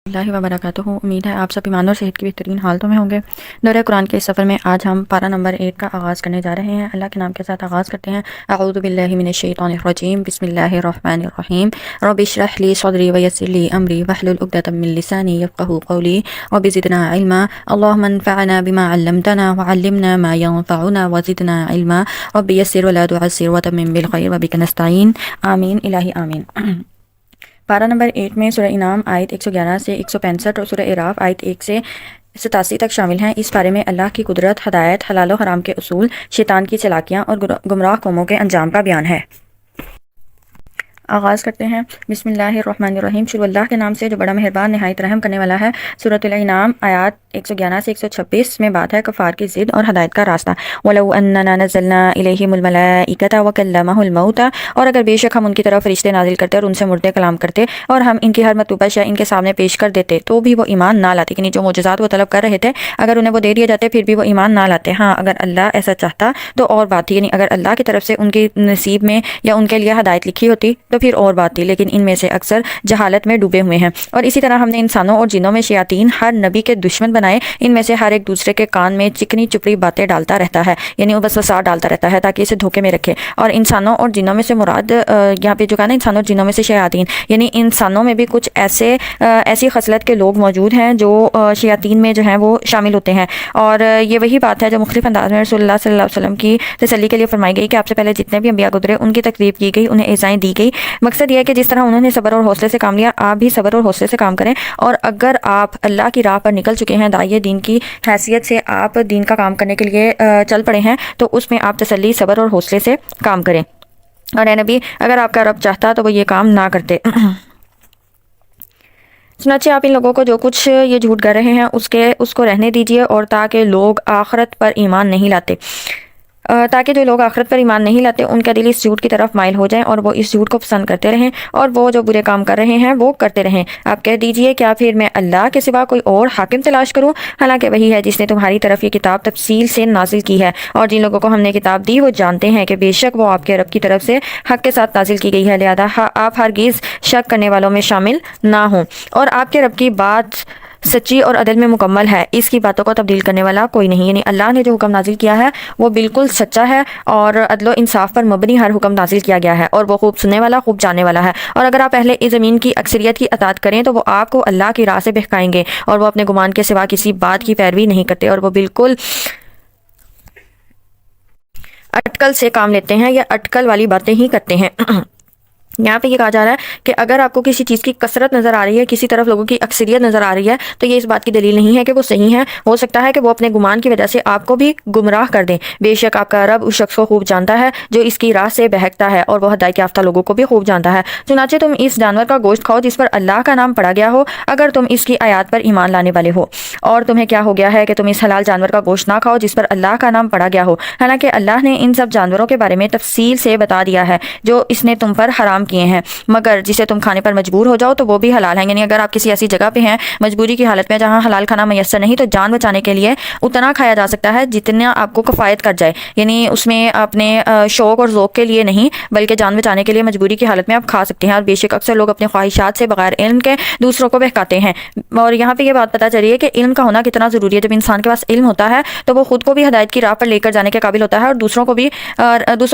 اللہ وبرکاتہ۔ امید ہے آپ سب ایمان اور صحت کی بہترین حالتوں میں ہوں گے۔ دورہ قرآن کے اس سفر میں آج ہم پارہ نمبر 8 کا آغاز کرنے جا رہے ہیں۔ اللہ کے نام کے ساتھ آغاز کرتے ہیں۔ اعوذ باللہ من الشیطان الرجیم، بسم اللہ الرحمن الرحیم۔ رب اشرح لی صدری ویسر لی امری واحلل عقدۃ من لسانی یفقهوا قولی رب زدنا علما اللهم انفعنا بما علمتنا وعلمنا ما ينفعنا وزدنا علما رب یسر ولا تعسر وتمم بالخیر وبک نستعین آمین الہی آمین۔ پارہ نمبر 8 میں سورہ انعام آیت 111 سے 165 اور سورہ اعراف آیت 1 سے 87 تک شامل ہیں۔ اس بارے میں اللہ کی قدرت، ہدایت، حلال و حرام کے اصول، شیطان کی چالاکیاں اور گمراہ قوموں کے انجام کا بیان ہے۔ آغاز کرتے ہیں۔ بسم اللہ الرحمن الرحیم، شروع اللہ کے نام سے جو بڑا مہربان نہایت رحم کرنے والا ہے۔ سورۃ الانعام آیات 111 سے 126 میں بات ہے کفار کی ضد اور ہدایت کا راستہ۔ وَلَوْ أَنَّنَا نَزَّلْنَا إِلَيْهِمُ الْمَلَائِكَةَ وَكَلَّمَهُ الْمَوْتَى، اور اگر بے شک ہم ان کی طرف فرشتے نازل کرتے اور ان سے مردے کلام کرتے اور ہم ان کی ہر مطلوبہ شے ان کے سامنے پیش کر دیتے تو بھی وہ ایمان نہ لاتے، یعنی جو معجزات وہ طلب کر رہے تھے اگر انہیں وہ دے دیے جاتے پھر بھی وہ ایمان نہ لاتے۔ ہاں اگر اللہ ایسا چاہتا تو اور بات تھی، یعنی اگر اللہ کی طرف سے ان کی نصیب میں یا ان کے لیے ہدایت لکھی ہوتی تو پھر اور بات تھی، لیکن ان میں سے اکثر جہالت میں ڈوبے ہوئے ہیں۔ اور اسی طرح ہم نے انسانوں اور جنوں میں شیاطین ہر نبی کے دشمن بنائے، ان میں سے ہر ایک دوسرے کے کان میں چکنی چپڑی باتیں ڈالتا رہتا ہے، یعنی وہ وسوسہ ڈالتا رہتا ہے تاکہ اسے دھوکے میں رکھے۔ اور انسانوں اور جنوں میں سے مراد یہاں پہ جو کہا نا انسانوں اور جنوں میں سے شیاطین، یعنی انسانوں میں بھی کچھ ایسی خصلت کے لوگ موجود ہیں جو شیاطین میں جو ہیں وہ شامل ہوتے ہیں۔ اور یہ وہی بات ہے جو مختلف انداز میں رسول اللہ صلی اللہ علیہ وسلم کی تسلی کے لیے فرمائی گئی کہ آپ سے پہلے جتنے بھی انبیاء گزرے ان کی تکذیب کی گئی، انہیں ایذائیں دی گئی۔ مقصد یہ ہے کہ جس طرح انہوں نے صبر اور حوصلے سے کام لیا آپ بھی صبر اور حوصلے سے کام کریں، اور اگر آپ اللہ کی راہ پر نکل چکے ہیں، داعیہ دین کی حیثیت سے آپ دین کا کام کرنے کے لیے چل پڑے ہیں، تو اس میں آپ تسلی، صبر اور حوصلے سے کام کریں۔ اور اے نبی اگر آپ کا رب چاہتا تو وہ یہ کام نہ کرتے۔ چنانچہ آپ ان لوگوں کو جو کچھ یہ جھوٹ کر رہے ہیں اس کو رہنے دیجیے، اور تاکہ لوگ آخرت پر ایمان نہیں لاتے ان کا دل اس جھوٹ کی طرف مائل ہو جائیں اور وہ اس جھوٹ کو پسند کرتے رہیں، اور وہ جو برے کام کر رہے ہیں وہ کرتے رہیں۔ آپ کہہ دیجئے کیا پھر میں اللہ کے سوا کوئی اور حاکم تلاش کروں، حالانکہ وہی ہے جس نے تمہاری طرف یہ کتاب تفصیل سے نازل کی ہے، اور جن لوگوں کو ہم نے کتاب دی وہ جانتے ہیں کہ بے شک وہ آپ کے رب کی طرف سے حق کے ساتھ نازل کی گئی ہے، لہذا آپ ہرگز شک کرنے والوں میں شامل نہ ہوں۔ اور آپ کے رب کی بات سچی اور عدل میں مکمل ہے، اس کی باتوں کو تبدیل کرنے والا کوئی نہیں، یعنی اللہ نے جو حکم نازل کیا ہے وہ بالکل سچا ہے اور عدل و انصاف پر مبنی ہر حکم نازل کیا گیا ہے، اور وہ خوب سننے والا خوب جاننے والا ہے۔ اور اگر آپ اہل زمین کی اکثریت کی اطاعت کریں تو وہ آپ کو اللہ کی راہ سے بہکائیں گے، اور وہ اپنے گمان کے سوا کسی بات کی پیروی نہیں کرتے، اور وہ بالکل اٹکل سے کام لیتے ہیں یا اٹکل والی باتیں ہی کرتے ہیں۔ یہاں پہ یہ کہا جا رہا ہے کہ اگر آپ کو کسی چیز کی کثرت نظر آ رہی ہے، کسی طرف لوگوں کی اکثریت نظر آ رہی ہے، تو یہ اس بات کی دلیل نہیں ہے کہ وہ صحیح ہے، ہو سکتا ہے کہ وہ اپنے گمان کی وجہ سے آپ کو بھی گمراہ کر دیں۔ بے شک آپ کا رب اس شخص کو خوب جانتا ہے جو اس کی راہ سے بہکتا ہے، اور وہ ہدایت یافتہ لوگوں کو بھی خوب جانتا ہے۔ چنانچہ تم اس جانور کا گوشت کھاؤ جس پر اللہ کا نام پڑا گیا ہو، اگر تم اس کی آیات پر ایمان لانے والے ہو، اور تمہیں کیا ہو گیا ہے کہ تم اس حلال جانور کا گوشت نہ کھاؤ جس پر اللہ کا نام پڑا گیا ہو، حالانکہ اللہ نے ان سب جانوروں کے بارے میں تفصیل سے بتا دیا ہے جو اس نے تم پر حرام کیے ہیں، مگر جسے تم کھانے پر مجبور ہو جاؤ تو وہ بھی حلال ہے۔ یعنی اگر آپ کسی ایسی جگہ پہ ہیں مجبوری کی حالت میں جہاں حلال کھانا میسر نہیں، تو جان بچانے کے لیے اتنا کھایا جا سکتا ہے جتنا آپ کو کفایت کر جائے، یعنی اس میں اپنے شوق اور ذوق کے لیے نہیں بلکہ جان بچانے کے لیے مجبوری کی حالت میں آپ کھا سکتے ہیں۔ اور بے شک اکثر لوگ اپنے خواہشات سے بغیر علم کے دوسروں کو بہکاتے ہیں۔ اور یہاں پہ یہ بات پتہ چلی ہے کہ علم کا ہونا کتنا ضروری ہے۔ جب انسان کے پاس علم ہوتا ہے تو وہ خود کو بھی ہدایت کی راہ پر لے کر جانے کے قابل ہوتا ہے، اور دوسروں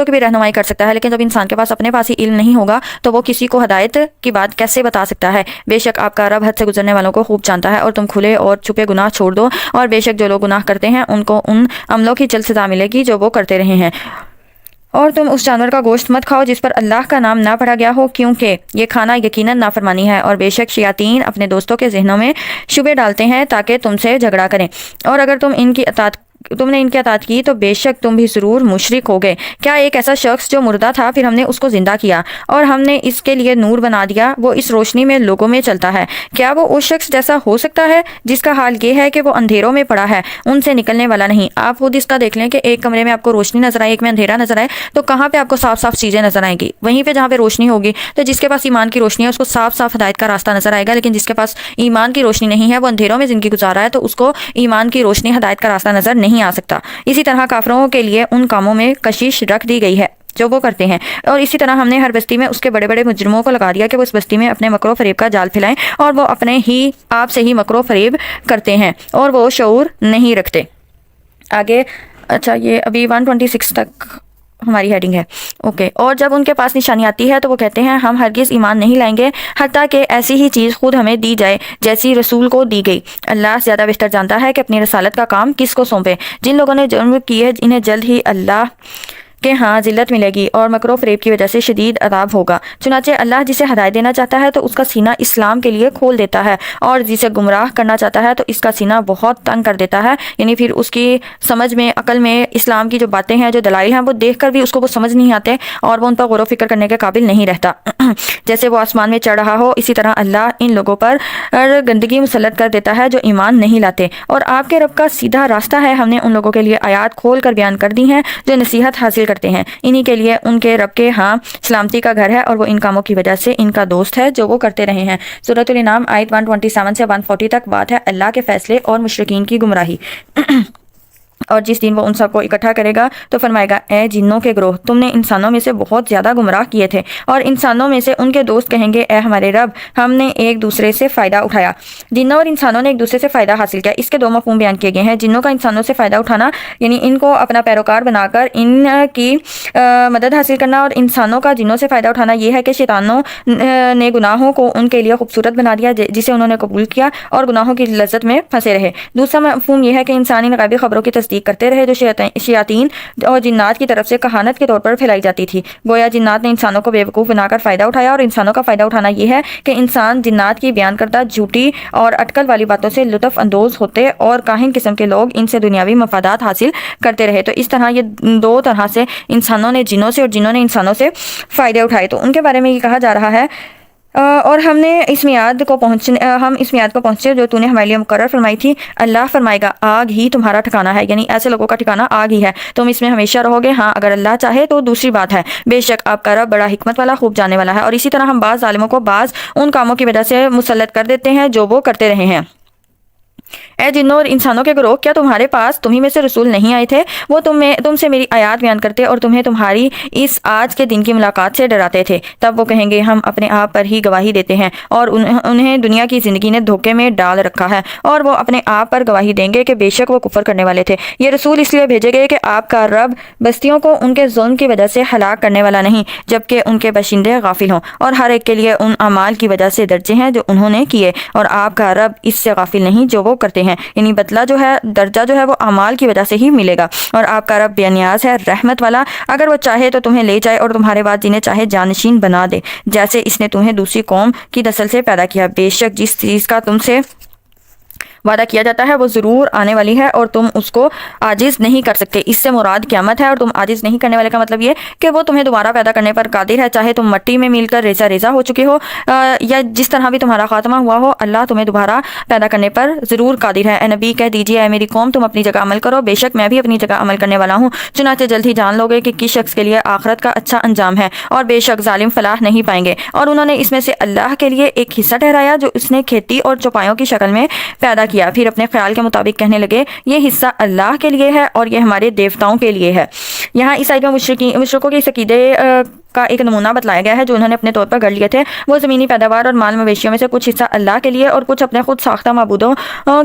کی بھی رہنمائی کر سکتا ہے، لیکن جب انسان کے پاس اپنے پاس ہی علم نہیں ہوگا تو وہ کسی کو ہدایت کی بات کیسے بتا سکتا ہے۔ بے شک آپ کا رب حد سے گزرنے والوں کو خوب جانتا ہے، اور تم کھلے اور چھپے گناہ چھوڑ دو، اور بے شک جو لوگ گناہ کرتے ہیں ان کو ان عملوں کی جلد سزا ملے گی جو وہ کرتے رہے ہیں۔ اور تم اس جانور کا گوشت مت کھاؤ جس پر اللہ کا نام نہ پڑا گیا ہو، کیونکہ یہ کھانا یقیناً نافرمانی ہے، اور بے شک شیاطین اپنے دوستوں کے ذہنوں میں شبہ ڈالتے ہیں تاکہ تم سے جھگڑا کریں، اور اگر تم نے ان کی اطاعت کی تو بے شک تم بھی ضرور مشرک ہو گئے۔ کیا ایک ایسا شخص جو مردہ تھا پھر ہم نے اس کو زندہ کیا اور ہم نے اس کے لیے نور بنا دیا، وہ اس روشنی میں لوگوں میں چلتا ہے، کیا وہ اس شخص جیسا ہو سکتا ہے جس کا حال یہ ہے کہ وہ اندھیروں میں پڑا ہے، ان سے نکلنے والا نہیں۔ آپ خود اس کا دیکھ لیں کہ ایک کمرے میں آپ کو روشنی نظر آئے، ایک میں اندھیرا نظر آئے، تو کہاں پہ آپ کو صاف صاف چیزیں نظر آئیں گی؟ وہیں پہ جہاں پہ روشنی ہوگی۔ تو جس کے پاس ایمان کی روشنی ہے اس کو صاف صاف ہدایت کا راستہ نظر آئے گا، لیکن جس کے پاس ایمان کی روشنی نہیں ہے، وہ اندھیروں میں زندگی گزار رہا ہے، تو اس کو ایمان کی روشنی ہدایت کا راستہ نظر نہیں آ سکتا۔ اسی طرح کافروں کے لیے ان کاموں میں کشش رکھ دی گئی ہے جو وہ کرتے ہیں، اور اسی طرح ہم نے ہر بستی میں اس کے بڑے بڑے مجرموں کو لگا دیا کہ وہ اس بستی میں اپنے مکر و فریب کا جال پھیلائیں، اور وہ اپنے ہی آپ سے ہی مکر و فریب کرتے ہیں اور وہ شعور نہیں رکھتے۔ آگے اچھا یہ ابھی 126 تک ہماری ہیڈنگ ہے، اوکے۔ اور جب ان کے پاس نشانی آتی ہے تو وہ کہتے ہیں ہم ہرگز ایمان نہیں لائیں گے حتیٰ کہ ایسی ہی چیز خود ہمیں دی جائے جیسی رسول کو دی گئی۔ اللہ زیادہ بہتر جانتا ہے کہ اپنی رسالت کا کام کس کو سونپے۔ جن لوگوں نے جرم کیے انہیں جلد ہی اللہ کہ ہاں ذلت ملے گی اور مکر و فریب کی وجہ سے شدید عذاب ہوگا۔ چنانچہ اللہ جسے ہدایت دینا چاہتا ہے تو اس کا سینہ اسلام کے لیے کھول دیتا ہے، اور جسے گمراہ کرنا چاہتا ہے تو اس کا سینہ بہت تنگ کر دیتا ہے، یعنی پھر اس کی سمجھ میں، عقل میں اسلام کی جو باتیں ہیں، جو دلائل ہیں، وہ دیکھ کر بھی اس کو وہ سمجھ نہیں آتے اور وہ ان پر غور و فکر کرنے کے قابل نہیں رہتا۔ جیسے وہ آسمان میں چڑھ رہا ہو اسی طرح اللہ ان لوگوں پر گندگی مسلط کر دیتا ہے جو ایمان نہیں لاتے، اور آپ کے رب کا سیدھا راستہ ہے۔ ہم نے ان لوگوں کے لیے آیات کھول کر بیان کر دی ہیں جو نصیحت حاصل کرتے ہیں، انہی کے لیے ان کے رب کے ہاں سلامتی کا گھر ہے، اور وہ ان کاموں کی وجہ سے ان کا دوست ہے جو وہ کرتے رہے ہیں۔ سورۃ الانعام آیت 127 سے 140 تک بات ہے اللہ کے فیصلے اور مشرکین کی گمراہی۔ اور جس دن وہ ان سب کو اکٹھا کرے گا تو فرمائے گا اے جنوں کے گروہ، تم نے انسانوں میں سے بہت زیادہ گمراہ کیے تھے، اور انسانوں میں سے ان کے دوست کہیں گے اے ہمارے رب ہم نے ایک دوسرے سے فائدہ اٹھایا۔ جنوں اور انسانوں نے ایک دوسرے سے فائدہ حاصل کیا، اس کے دو مفہوم بیان کیے گئے ہیں۔ جنوں کا انسانوں سے فائدہ اٹھانا یعنی ان کو اپنا پیروکار بنا کر ان کی مدد حاصل کرنا، اور انسانوں کا جنوں سے فائدہ اٹھانا یہ ہے کہ شیطانوں نے گناہوں کو ان کے لیے خوبصورت بنا دیا جسے انہوں نے قبول کیا اور گناہوں کی لذت میں پھنسے رہے۔ دوسرا مفہوم یہ ہے کہ انسانی غیبی خبروں کی تصدیق کرتے رہے جو شیاطین اور جنات کی طرف سے کہانت کے طور پر پھیلائی جاتی تھی۔ گویا جنات نے انسانوں کو بیوقوف بنا کر فائدہ اٹھایا، اور انسانوں کا فائدہ اٹھانا یہ ہے کہ انسان جنات کی بیان کردہ جھوٹی اور اٹکل والی باتوں سے لطف اندوز ہوتے اور کاہن قسم کے لوگ ان سے دنیاوی مفادات حاصل کرتے رہے۔ تو اس طرح یہ دو طرح سے انسانوں نے جنوں سے اور جنوں نے انسانوں سے فائدے اٹھائے۔ تو ان کے بارے میں یہ کہا جا رہا ہے اور ہم اس میعاد کو پہنچے جو تو نے ہمارے لیے مقرر فرمائی تھی۔ اللہ فرمائے گا آگ ہی تمہارا ٹھکانہ ہے، یعنی ایسے لوگوں کا ٹھکانہ آگ ہی ہے، تم اس میں ہمیشہ رہو گے، ہاں اگر اللہ چاہے تو دوسری بات ہے۔ بے شک آپ کا رب بڑا حکمت والا خوب جاننے والا ہے۔ اور اسی طرح ہم بعض ظالموں کو بعض ان کاموں کی وجہ سے مسلط کر دیتے ہیں جو وہ کرتے رہے ہیں۔ اے جنوں اور انسانوں کے گروہ، کیا تمہارے پاس تمہیں میں سے رسول نہیں آئے تھے؟ وہ تم سے میری آیات بیان کرتے اور تمہیں تمہاری اس آج کے دن کی ملاقات سے ڈراتے تھے۔ تب وہ کہیں گے ہم اپنے آپ پر ہی گواہی دیتے ہیں، اور انہیں دنیا کی زندگی نے دھوکے میں ڈال رکھا ہے، اور وہ اپنے آپ پر گواہی دیں گے کہ بے شک وہ کفر کرنے والے تھے۔ یہ رسول اس لیے بھیجے گئے کہ آپ کا رب بستیوں کو ان کے ظلم کی وجہ سے ہلاک کرنے والا نہیں، جبکہ ان کے باشندے غافل ہوں، اور ہر ایک کے لیے ان اعمال کی وجہ سے درجے ہیں جو انہوں نے کیے، اور آپ کا رب اس سے غافل نہیں جو وہ کرتے ہیں، یعنی بدلہ جو ہے، درجہ جو ہے وہ اعمال کی وجہ سے ہی ملے گا۔ اور آپ کا رب بے نیاز ہے، رحمت والا، اگر وہ چاہے تو تمہیں لے جائے اور تمہارے بعد جنہیں چاہے جانشین بنا دے، جیسے اس نے تمہیں دوسری قوم کی نسل سے پیدا کیا۔ بے شک جس چیز کا تم سے وعدہ کیا جاتا ہے وہ ضرور آنے والی ہے اور تم اس کو عاجز نہیں کر سکتے۔ اس سے مراد قیامت ہے، اور تم عاجز نہیں کرنے والے کا مطلب یہ کہ وہ تمہیں دوبارہ پیدا کرنے پر قادر ہے، چاہے تم مٹی میں مل کر ریزہ ریزہ ہو چکے ہو یا جس طرح بھی تمہارا خاتمہ ہوا ہو، اللہ تمہیں دوبارہ پیدا کرنے پر ضرور قادر ہے۔ اے نبی کہہ دیجیے اے میری قوم تم اپنی جگہ عمل کرو، بے شک میں بھی اپنی جگہ عمل کرنے والا ہوں، چنانچہ جلد ہی جان لوگے کہ کس شخص کے لیے آخرت کا اچھا انجام ہے، اور بے شک ظالم فلاح نہیں پائیں گے۔ اور انہوں نے اس میں سے اللہ کے لیے ایک حصہ ٹھہرایا جو اس نے کھیتی اور چوپایوں کی شکل میں پیدا کیا، پھر اپنے خیال کے مطابق کہنے لگے یہ حصہ اللہ کے لیے ہے اور یہ ہمارے دیوتاؤں کے لیے ہے۔ یہاں اس آیت میں مشرکوں کے اس عقیدے کا ایک نمونہ بتلایا گیا ہے جو انہوں نے اپنے طور پر گھڑ لیے تھے۔ وہ زمینی پیداوار اور مال مویشیوں میں سے کچھ حصہ اللہ کے لیے اور کچھ اپنے خود ساختہ معبودوں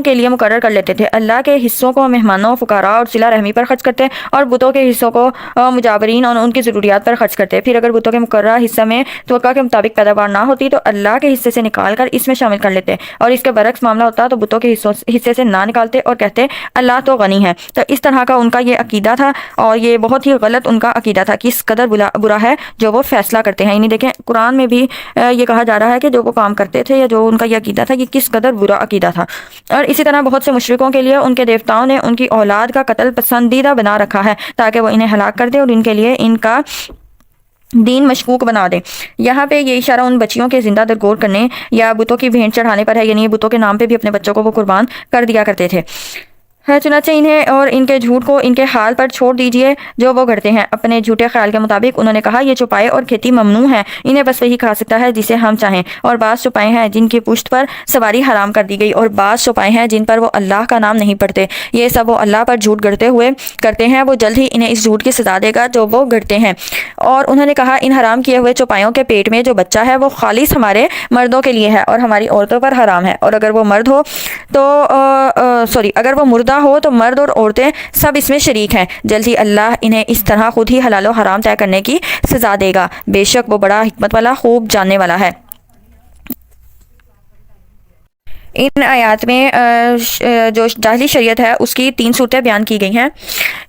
کے لیے مقرر کر لیتے تھے۔ اللہ کے حصوں کو مہمانوں، فقراء اور صلہ رحمی پر خرچ کرتے، اور بتوں کے حصوں کو مجاورین اور ان کی ضروریات پر خرچ کرتے۔ پھر اگر بتوں کے مقررہ حصہ میں توقع کے مطابق پیداوار نہ ہوتی تو اللہ کے حصے سے نکال کر اس میں شامل کر لیتے، اور اس کے برعکس معاملہ ہوتا تو بتوں کے حصے سے نہ نکالتے اور کہتے اللہ تو غنی ہے۔ تو اس طرح کا ان کا یہ عقیدہ تھا، اور یہ بہت ہی غلط ان کا عقیدہ تھا کہ اس قدر برا ہے جو وہ فیصلہ کرتے ہیں۔ یعنی دیکھیں قرآن میں بھی یہ کہا جا رہا ہے کہ جو وہ کام کرتے تھے یا جو ان کا یہ عقیدہ تھا یہ کس قدر برا عقیدہ تھا۔ اور اسی طرح بہت سے مشرکوں کے لیے ان کے دیوتاؤں نے ان کی اولاد کا قتل پسندیدہ بنا رکھا ہے تاکہ وہ انہیں ہلاک کر دے اور ان کے لیے ان کا دین مشکوک بنا دے۔ یہاں پہ یہ اشارہ ان بچیوں کے زندہ درگور کرنے یا بتوں کی بھینٹ چڑھانے پر ہے، یعنی بتوں کے نام پہ بھی اپنے بچوں کو وہ قربان کر دیا کرتے تھے۔ ہے چنانچہ انہیں اور ان کے جھوٹ کو ان کے حال پر چھوڑ دیجئے جو وہ گھڑتے ہیں۔ اپنے جھوٹے خیال کے مطابق انہوں نے کہا یہ چوپائے اور کھیتی ممنوع ہیں، انہیں بس وہی کھا سکتا ہے جسے ہم چاہیں، اور بعض چوپائے ہیں جن کی پشت پر سواری حرام کر دی گئی، اور بعض چوپائے ہیں جن پر وہ اللہ کا نام نہیں پڑھتے، یہ سب وہ اللہ پر جھوٹ گڑھتے ہوئے کرتے ہیں، وہ جلد ہی انہیں اس جھوٹ کی سزا دے گا جو وہ گڑھتے ہیں۔ اور انہوں نے کہا ان حرام کیے ہوئے چوپایوں کے پیٹ میں جو بچہ ہے وہ خالص ہمارے مردوں کے لیے ہے اور ہماری عورتوں پر حرام ہے، اور اگر وہ مرد ہو تو اگر وہ مردہ ہو تو مرد اور عورتیں سب اس میں شریک ہیں، جلد ہی اللہ انہیں اس طرح خود ہی حلال و حرام طے کرنے کی سزا دے گا، بے شک وہ بڑا حکمت والا خوب جاننے والا ہے۔ ان آیات میں جو جاہلی شریعت ہے اس کی 3 صورتیں بیان کی گئی ہیں۔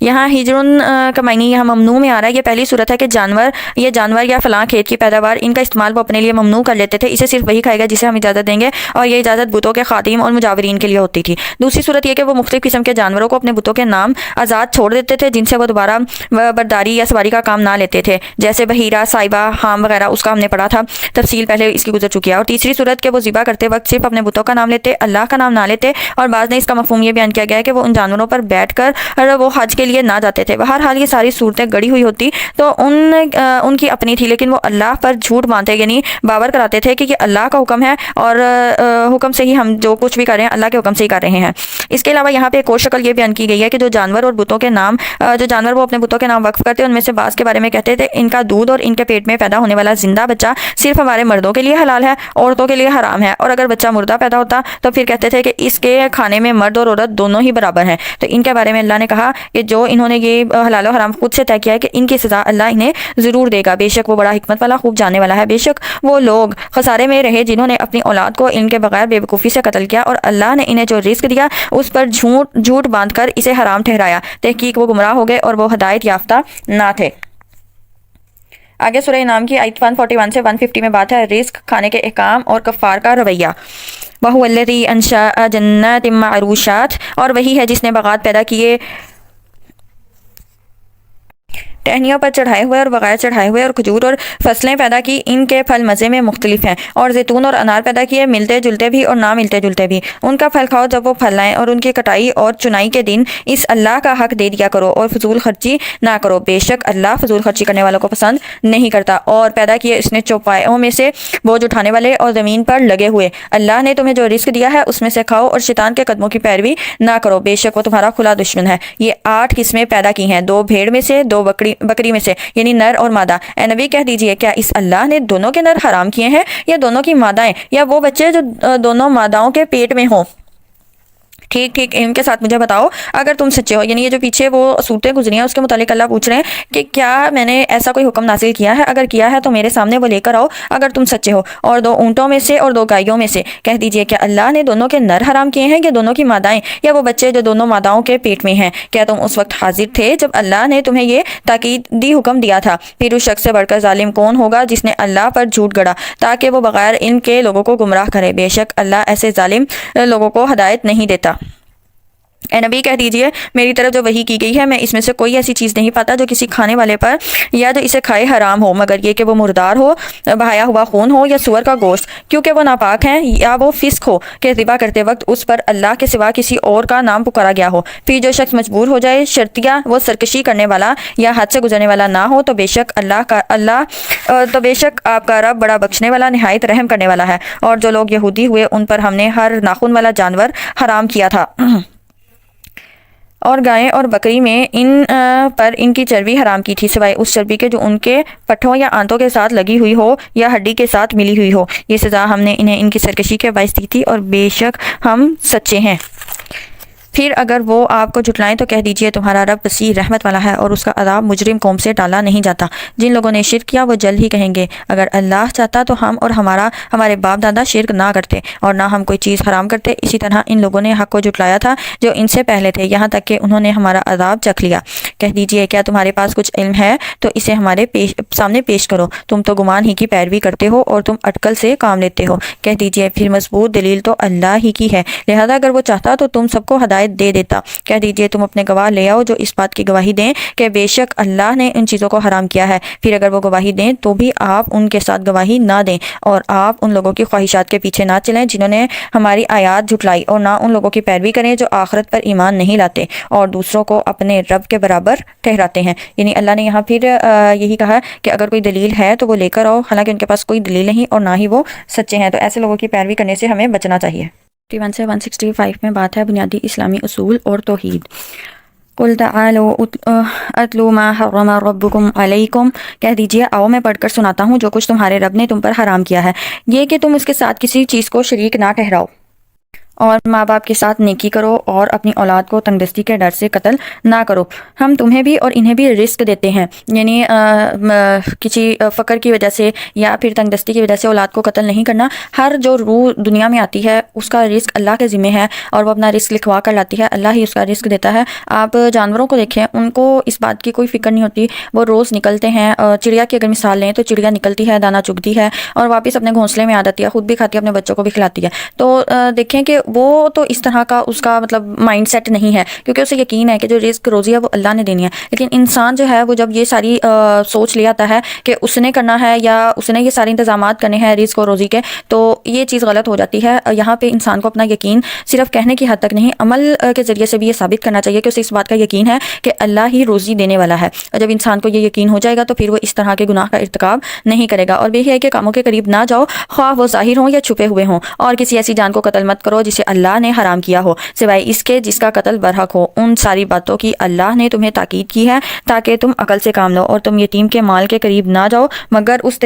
یہاں ہجرن کا معنی یہاں ممنوع میں آ رہا ہے۔ یہ پہلی صورت ہے کہ جانور یا فلاں کھیت کی پیداوار ان کا استعمال وہ اپنے لیے ممنوع کر لیتے تھے، اسے صرف وہی کھائے گا جسے ہم اجازت دیں گے، اور یہ اجازت بتوں کے خادم اور مجاورین کے لیے ہوتی تھی۔ دوسری صورت یہ کہ وہ مختلف قسم کے جانوروں کو اپنے بتوں کے نام آزاد چھوڑ دیتے تھے جن سے وہ دوبارہ برداری یا سواری کا کام نہ لیتے تھے، جیسے بحیرہ، صائبہ، حام وغیرہ، اس کا ہم نے پڑھا تھا، تفصیل پہلے اس کی گزر چکی ہے۔ اور تیسری صورت کہ وہ ذبح کرتے وقت صرف اپنے بتوں کا نام لیتے، اللہ کا نام نہ لیتے، اور بعض نے اس کا مفہوم یہ بیان کیا گیا ہے کہ وہ ان جانوروں پر بیٹھ کر وہ حج کے لیے نہ جاتے تھے۔ بہرحال یہ ساری صورتیں گڑی ہوئی ہوتی تو ان کی اپنی تھی، لیکن وہ اللہ پر جھوٹ باندھتے، یعنی باور کراتے تھے کہ یہ اللہ کا حکم ہے اور حکم سے ہی ہم جو کچھ بھی کر رہے ہیں اللہ کے حکم سے ہی کر رہے ہیں۔ اس کے علاوہ یہاں پہ ایک اور شکل یہ بیان کی گئی ہے کہ جو جانور اور بتوں کے نام جو جانور وہ اپنے بتوں کے نام وقف کرتے ہیں ان میں سے بعض کے بارے میں کہتے تھے ان کا دودھ اور ان کے پیٹ میں پیدا ہونے والا زندہ بچہ صرف ہمارے مردوں کے لیے حلال ہے، عورتوں کے لیے حرام ہے، اور اگر بچہ مردہ پیدا ہوتا تو پھر کہتے تھے کہ اس کے کھانے میں مرد اور عورت دونوں ہی برابر ہیں۔ تو ان کے بارے میں اللہ نے کہا کہ جو انہوں نے یہ حلال و حرام خود سے طے کیا ہے کہ ان کی سزا اللہ انہیں ضرور دے گا، بے شک وہ بڑا حکمت والا خوب جاننے والا ہے۔ بے شک وہ لوگ خسارے میں رہے جنہوں نے اپنی اولاد کو ان کے بغیر بے وقوفی سے قتل کیا، اور اللہ نے انہیں جو رزق دیا اس پر جھوٹ باندھ کر اسے حرام ٹھہرایا، تحقیق وہ گمراہ ہو گئے اور وہ ہدایت یافتہ نہ تھے۔ آگے سورہ انعام کی آیت 141 سے 150 میں بات ہے رزق کھانے کے احکام اور کفار کا رویہ۔ وَهُوَ الَّذِي أَنشَأَ جَنَّاتٍ مَّعْرُوشَاتٍ، اور وہی ہے جس نے باغات پیدا کیے ٹہنیوں پر چڑھائے ہوئے اور بغیر چڑھائے ہوئے، اور کھجور اور فصلیں پیدا کی ان کے پھل مزے میں مختلف ہیں، اور زیتون اور انار پیدا کیے ملتے جلتے بھی اور نہ ملتے جلتے بھی، ان کا پھل کھاؤ جب وہ پھل لائیں، اور ان کی کٹائی اور چنائی کے دن اس اللہ کا حق دے دیا کرو اور فضول خرچی نہ کرو، بے شک اللہ فضول خرچی کرنے والوں کو پسند نہیں کرتا۔ اور پیدا کیے اس نے چوپایوں میں سے بوجھ اٹھانے والے اور زمین پر لگے ہوئے، اللہ نے تمہیں جو رزق دیا ہے اس میں سے کھاؤ اور شیطان کے قدموں کی پیروی نہ کرو، بے شک وہ تمہارا کھلا دشمن ہے۔ یہ 8 قسمیں پیدا کی ہیں، 2 بھیڑ میں سے، 2 بکری میں سے، یعنی نر اور مادہ۔ اے نبی کہہ دیجئے کیا اس اللہ نے دونوں کے نر حرام کیے ہیں یا دونوں کی مادائیں یا وہ بچے جو دونوں ماداؤں کے پیٹ میں ہوں؟ ٹھیک ان کے ساتھ مجھے بتاؤ اگر تم سچے ہو۔ یعنی یہ جو پیچھے وہ صورتیں گزری ہیں اس کے متعلق اللہ پوچھ رہے ہیں کہ کیا میں نے ایسا کوئی حکم نازل کیا ہے، اگر کیا ہے تو میرے سامنے وہ لے کر آؤ اگر تم سچے ہو، اور 2 اونٹوں میں سے اور 2 گائیوں میں سے۔ کہہ دیجئے کہ اللہ نے دونوں کے نر حرام کیے ہیں یا دونوں کی مادائیں یا وہ بچے جو دونوں ماداؤں کے پیٹ میں ہیں؟ کیا تم اس وقت حاضر تھے جب اللہ نے تمہیں یہ تاکیدی حکم دیا تھا؟ پھر اس شخص سے بڑھ کر ظالم کون ہوگا جس نے اللہ پر جھوٹ گڑا تاکہ وہ بغیر علم کے لوگوں کو گمراہ کرے، بے شک اللہ ایسے ظالم لوگوں کو ہدایت نہیں دیتا۔ اے نبی کہہ دیجئے میری طرف جو وحی کی گئی ہے میں اس میں سے کوئی ایسی چیز نہیں پاتا جو کسی کھانے والے پر یا جو اسے کھائے حرام ہو، مگر یہ کہ وہ مردار ہو، بہایا ہوا خون ہو یا سور کا گوشت، کیونکہ وہ ناپاک ہیں، یا وہ فسق ہو کہ ذبح کرتے وقت اس پر اللہ کے سوا کسی اور کا نام پکارا گیا ہو۔ پھر جو شخص مجبور ہو جائے شرطیہ وہ سرکشی کرنے والا یا حد سے گزرنے والا نہ ہو تو بے شک بے شک آپ کا رب بڑا بخشنے والا نہایت رحم کرنے والا ہے۔ اور جو لوگ یہودی ہوئے ان پر ہم نے ہر ناخن والا جانور حرام کیا تھا، اور گائے اور بکری میں ان پر ان کی چربی حرام کی تھی سوائے اس چربی کے جو ان کے پٹھوں یا آنتوں کے ساتھ لگی ہوئی ہو یا ہڈی کے ساتھ ملی ہوئی ہو، یہ سزا ہم نے انہیں ان کی سرکشی کے باعث دی تھی اور بے شک ہم سچے ہیں۔ پھر اگر وہ آپ کو جھٹلائیں تو کہہ دیجئے تمہارا رب وسیع رحمت والا ہے اور اس کا عذاب مجرم قوم سے ٹالا نہیں جاتا۔ جن لوگوں نے شرک کیا وہ جلد ہی کہیں گے اگر اللہ چاہتا تو ہم اور ہمارے باپ دادا شرک نہ کرتے اور نہ ہم کوئی چیز حرام کرتے۔ اسی طرح ان لوگوں نے حق کو جھٹلایا تھا جو ان سے پہلے تھے، یہاں تک کہ انہوں نے ہمارا عذاب چکھ لیا۔ کہہ دیجئے کیا تمہارے پاس کچھ علم ہے تو اسے ہمارے سامنے پیش کرو، تم تو گمان ہی کی پیروی کرتے ہو اور تم اٹکل سے کام لیتے ہو۔ کہہ دیجئے پھر مضبوط دلیل تو اللہ ہی کی ہے، لہذا اگر وہ چاہتا تو تم سب کو ہدایت ہدایت دے دیتا۔ کہہ دیجئے تم اپنے گواہ لے آؤ جو اس بات کی گواہی دیں کہ بے شک اللہ نے ان چیزوں کو حرام کیا ہے، پھر اگر وہ گواہی دیں تو بھی آپ ان کے ساتھ گواہی نہ دیں، اور آپ ان لوگوں کی خواہشات کے پیچھے نہ چلیں جنہوں نے ہماری آیات جھٹلائی، اور نہ ان لوگوں کی پیروی کریں جو آخرت پر ایمان نہیں لاتے اور دوسروں کو اپنے رب کے برابر ٹھہراتے ہیں۔ یعنی اللہ نے یہاں پھر یہی کہا کہ اگر کوئی دلیل ہے تو وہ لے کر آؤ، حالانکہ ان کے پاس کوئی دلیل نہیں اور نہ ہی وہ سچے ہیں، تو ایسے لوگوں کی پیروی کرنے سے ہمیں بچنا چاہیے۔ 1 سے 165 میں بات ہے بنیادی اسلامی اصول اور توحید۔ قُلْ تَعَالَوْا أَتْلُوا مَا حَرَّمَ رَبُّكُمْ عَلَيْكُمْ، کہہ دیجئے آؤ میں پڑھ کر سناتا ہوں جو کچھ تمہارے رب نے تم پر حرام کیا ہے، یہ کہ تم اس کے ساتھ کسی چیز کو شریک نہ ٹھہراؤ، اور ماں باپ کے ساتھ نیکی کرو، اور اپنی اولاد کو تنگدستی کے ڈر سے قتل نہ کرو۔ ہم تمہیں بھی اور انہیں بھی رزق دیتے ہیں، یعنی کسی فقر کی وجہ سے یا پھر تنگدستی کی وجہ سے اولاد کو قتل نہیں کرنا۔ ہر جو روح دنیا میں آتی ہے اس کا رزق اللہ کے ذمہ ہے، اور وہ اپنا رزق لکھوا کر لاتی ہے، اللہ ہی اس کا رزق دیتا ہے۔ آپ جانوروں کو دیکھیں، ان کو اس بات کی کوئی فکر نہیں ہوتی، وہ روز نکلتے ہیں۔ چڑیا کی اگر مثال لیں تو چڑیا نکلتی ہے، دانہ چگتی ہے اور واپس اپنے گھونسلے میں آ جاتی ہے، خود بھی کھاتی ہے، اپنے بچوں کو بھی کھلاتی ہے۔ تو دیکھیں کہ وہ تو اس طرح کا اس کا مطلب مائنڈ سیٹ نہیں ہے، کیونکہ اسے یقین ہے کہ جو رزق روزی ہے وہ اللہ نے دینی ہے۔ لیکن انسان جو ہے وہ جب یہ ساری سوچ لے آتا ہے کہ اس نے کرنا ہے یا اس نے یہ سارے انتظامات کرنے ہیں رزق اور روزی کے، تو یہ چیز غلط ہو جاتی ہے۔ یہاں پہ انسان کو اپنا یقین صرف کہنے کی حد تک نہیں، عمل کے ذریعے سے بھی یہ ثابت کرنا چاہیے کہ اسے اس بات کا یقین ہے کہ اللہ ہی روزی دینے والا ہے۔ اور جب انسان کو یہ یقین ہو جائے گا تو پھر وہ اس طرح کے گناہ کا ارتکاب نہیں کرے گا۔ اور یہ ہے کہ کاموں کے قریب نہ جاؤ، خواہ وہ ظاہر ہوں یا چھپے ہوئے ہوں، اور کسی ایسی جان کو قتل مت کرو جسے اللہ نے حرام کیا ہو، سوائے اس کے جس کا قتل برحق ہو۔ ان ساری باتوں کی اللہ نے تمہیں تاکید کی ہے تاکہ تم عقل سے کام لو، اور تم یتیم کے مال کے قریب نہ جاؤ مگر اس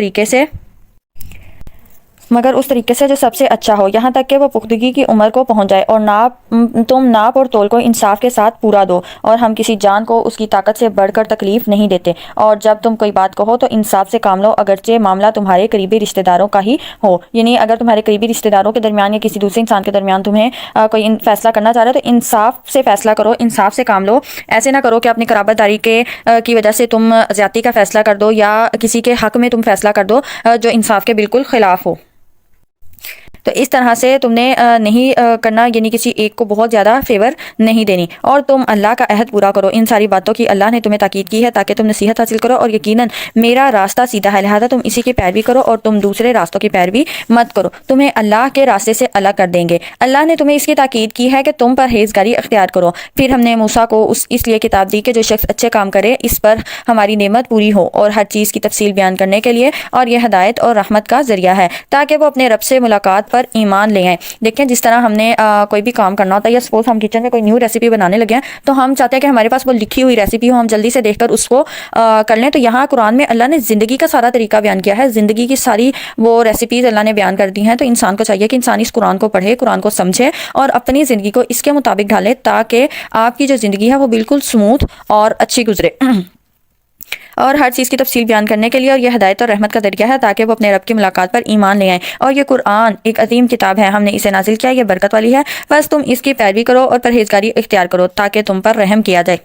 طریقے سے جو سب سے اچھا ہو، یہاں تک کہ وہ پختگی کی عمر کو پہنچ جائے، اور تم ناپ اور تول کو انصاف کے ساتھ پورا دو، اور ہم کسی جان کو اس کی طاقت سے بڑھ کر تکلیف نہیں دیتے۔ اور جب تم کوئی بات کہو تو انصاف سے کام لو، اگرچہ معاملہ تمہارے قریبی رشتہ داروں کا ہی ہو۔ یعنی اگر تمہارے قریبی رشتہ داروں کے درمیان یا کسی دوسرے انسان کے درمیان تمہیں کوئی فیصلہ کرنا چاہ رہا ہے تو انصاف سے فیصلہ کرو، انصاف سے کام لو۔ ایسے نہ کرو کہ اپنی قرابت داری کی وجہ سے تم زیادتی کا فیصلہ کر دو، یا کسی کے حق میں تم فیصلہ کر دو جو انصاف کے بالکل خلاف ہو۔ تو اس طرح سے تم نے نہیں کرنا، یعنی کسی ایک کو بہت زیادہ فیور نہیں دینی، اور تم اللہ کا عہد پورا کرو۔ ان ساری باتوں کی اللہ نے تمہیں تاکید کی ہے تاکہ تم نصیحت حاصل کرو، اور یقیناً میرا راستہ سیدھا ہے، لہذا تم اسی کی پیروی کرو اور تم دوسرے راستوں کی پیروی مت کرو، تمہیں اللہ کے راستے سے الگ کر دیں گے۔ اللہ نے تمہیں اس کی تاکید کی ہے کہ تم پرہیزگاری اختیار کرو۔ پھر ہم نے موسیٰ کو اس لیے کتاب دی کہ جو شخص اچھے کام کرے اس پر ہماری نعمت پوری ہو، اور ہر چیز کی تفصیل بیان کرنے کے لیے، اور یہ ہدایت اور رحمت کا ذریعہ ہے تاکہ وہ اپنے رب سے ملاقات پر ایمان لے آئیں۔ دیکھیں جس طرح ہم نے کوئی بھی کام کرنا ہوتا ہے، یا سپوز ہم کچن میں کوئی نیو ریسیپی بنانے لگے ہیں تو ہم چاہتے ہیں کہ ہمارے پاس وہ لکھی ہوئی ریسیپی ہو، ہم جلدی سے دیکھ کر اس کو کر لیں۔ تو یہاں قرآن میں اللہ نے زندگی کا سارا طریقہ بیان کیا ہے، زندگی کی ساری وہ ریسیپیز اللہ نے بیان کر دی ہیں۔ تو انسان کو چاہیے کہ انسان اس قرآن کو پڑھے، قرآن کو سمجھے اور اپنی زندگی کو اس کے مطابق ڈھالے تاکہ آپ کی جو زندگی ہے وہ بالکل سموتھ اور اچھی گزرے۔ اور ہر چیز کی تفصیل بیان کرنے کے لیے، اور یہ ہدایت اور رحمت کا ذریعہ ہے تاکہ وہ اپنے رب کی ملاقات پر ایمان لے آئیں۔ اور یہ قرآن ایک عظیم کتاب ہے، ہم نے اسے نازل کیا، یہ برکت والی ہے، بس تم اس کی پیروی کرو اور پرہیزگاری اختیار کرو تاکہ تم پر رحم کیا جائے،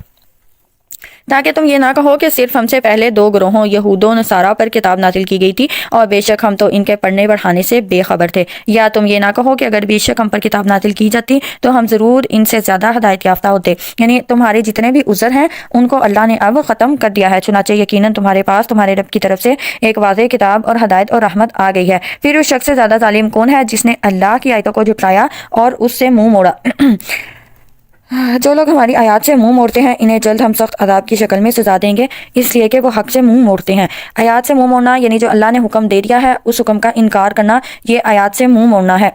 تاکہ تم یہ نہ کہو کہ صرف ہم سے پہلے 2 گروہوں یہود و نصارہ پر کتاب نازل کی گئی تھی اور بے شک ہم تو ان کے پڑھنے پڑھانے سے بے خبر تھے، یا تم یہ نہ کہو کہ اگر بے شک ہم پر کتاب نازل کی جاتی تو ہم ضرور ان سے زیادہ ہدایت یافتہ ہوتے۔ یعنی تمہارے جتنے بھی عذر ہیں ان کو اللہ نے اب ختم کر دیا ہے، چنانچہ یقیناً تمہارے پاس تمہارے رب کی طرف سے ایک واضح کتاب اور ہدایت اور رحمت آ گئی ہے۔ پھر اس شخص سے زیادہ ظالم کون ہے جس نے اللہ کی آیتوں کو جھٹلایا اور اس سے منہ موڑا۔ جو لوگ ہماری آیات سے منہ موڑتے ہیں انہیں جلد ہم سخت عذاب کی شکل میں سزا دیں گے، اس لیے کہ وہ حق سے منہ موڑتے ہیں۔ آیات سے منہ موڑنا یعنی جو اللہ نے حکم دے دیا ہے اس حکم کا انکار کرنا، یہ آیات سے منہ موڑنا ہے۔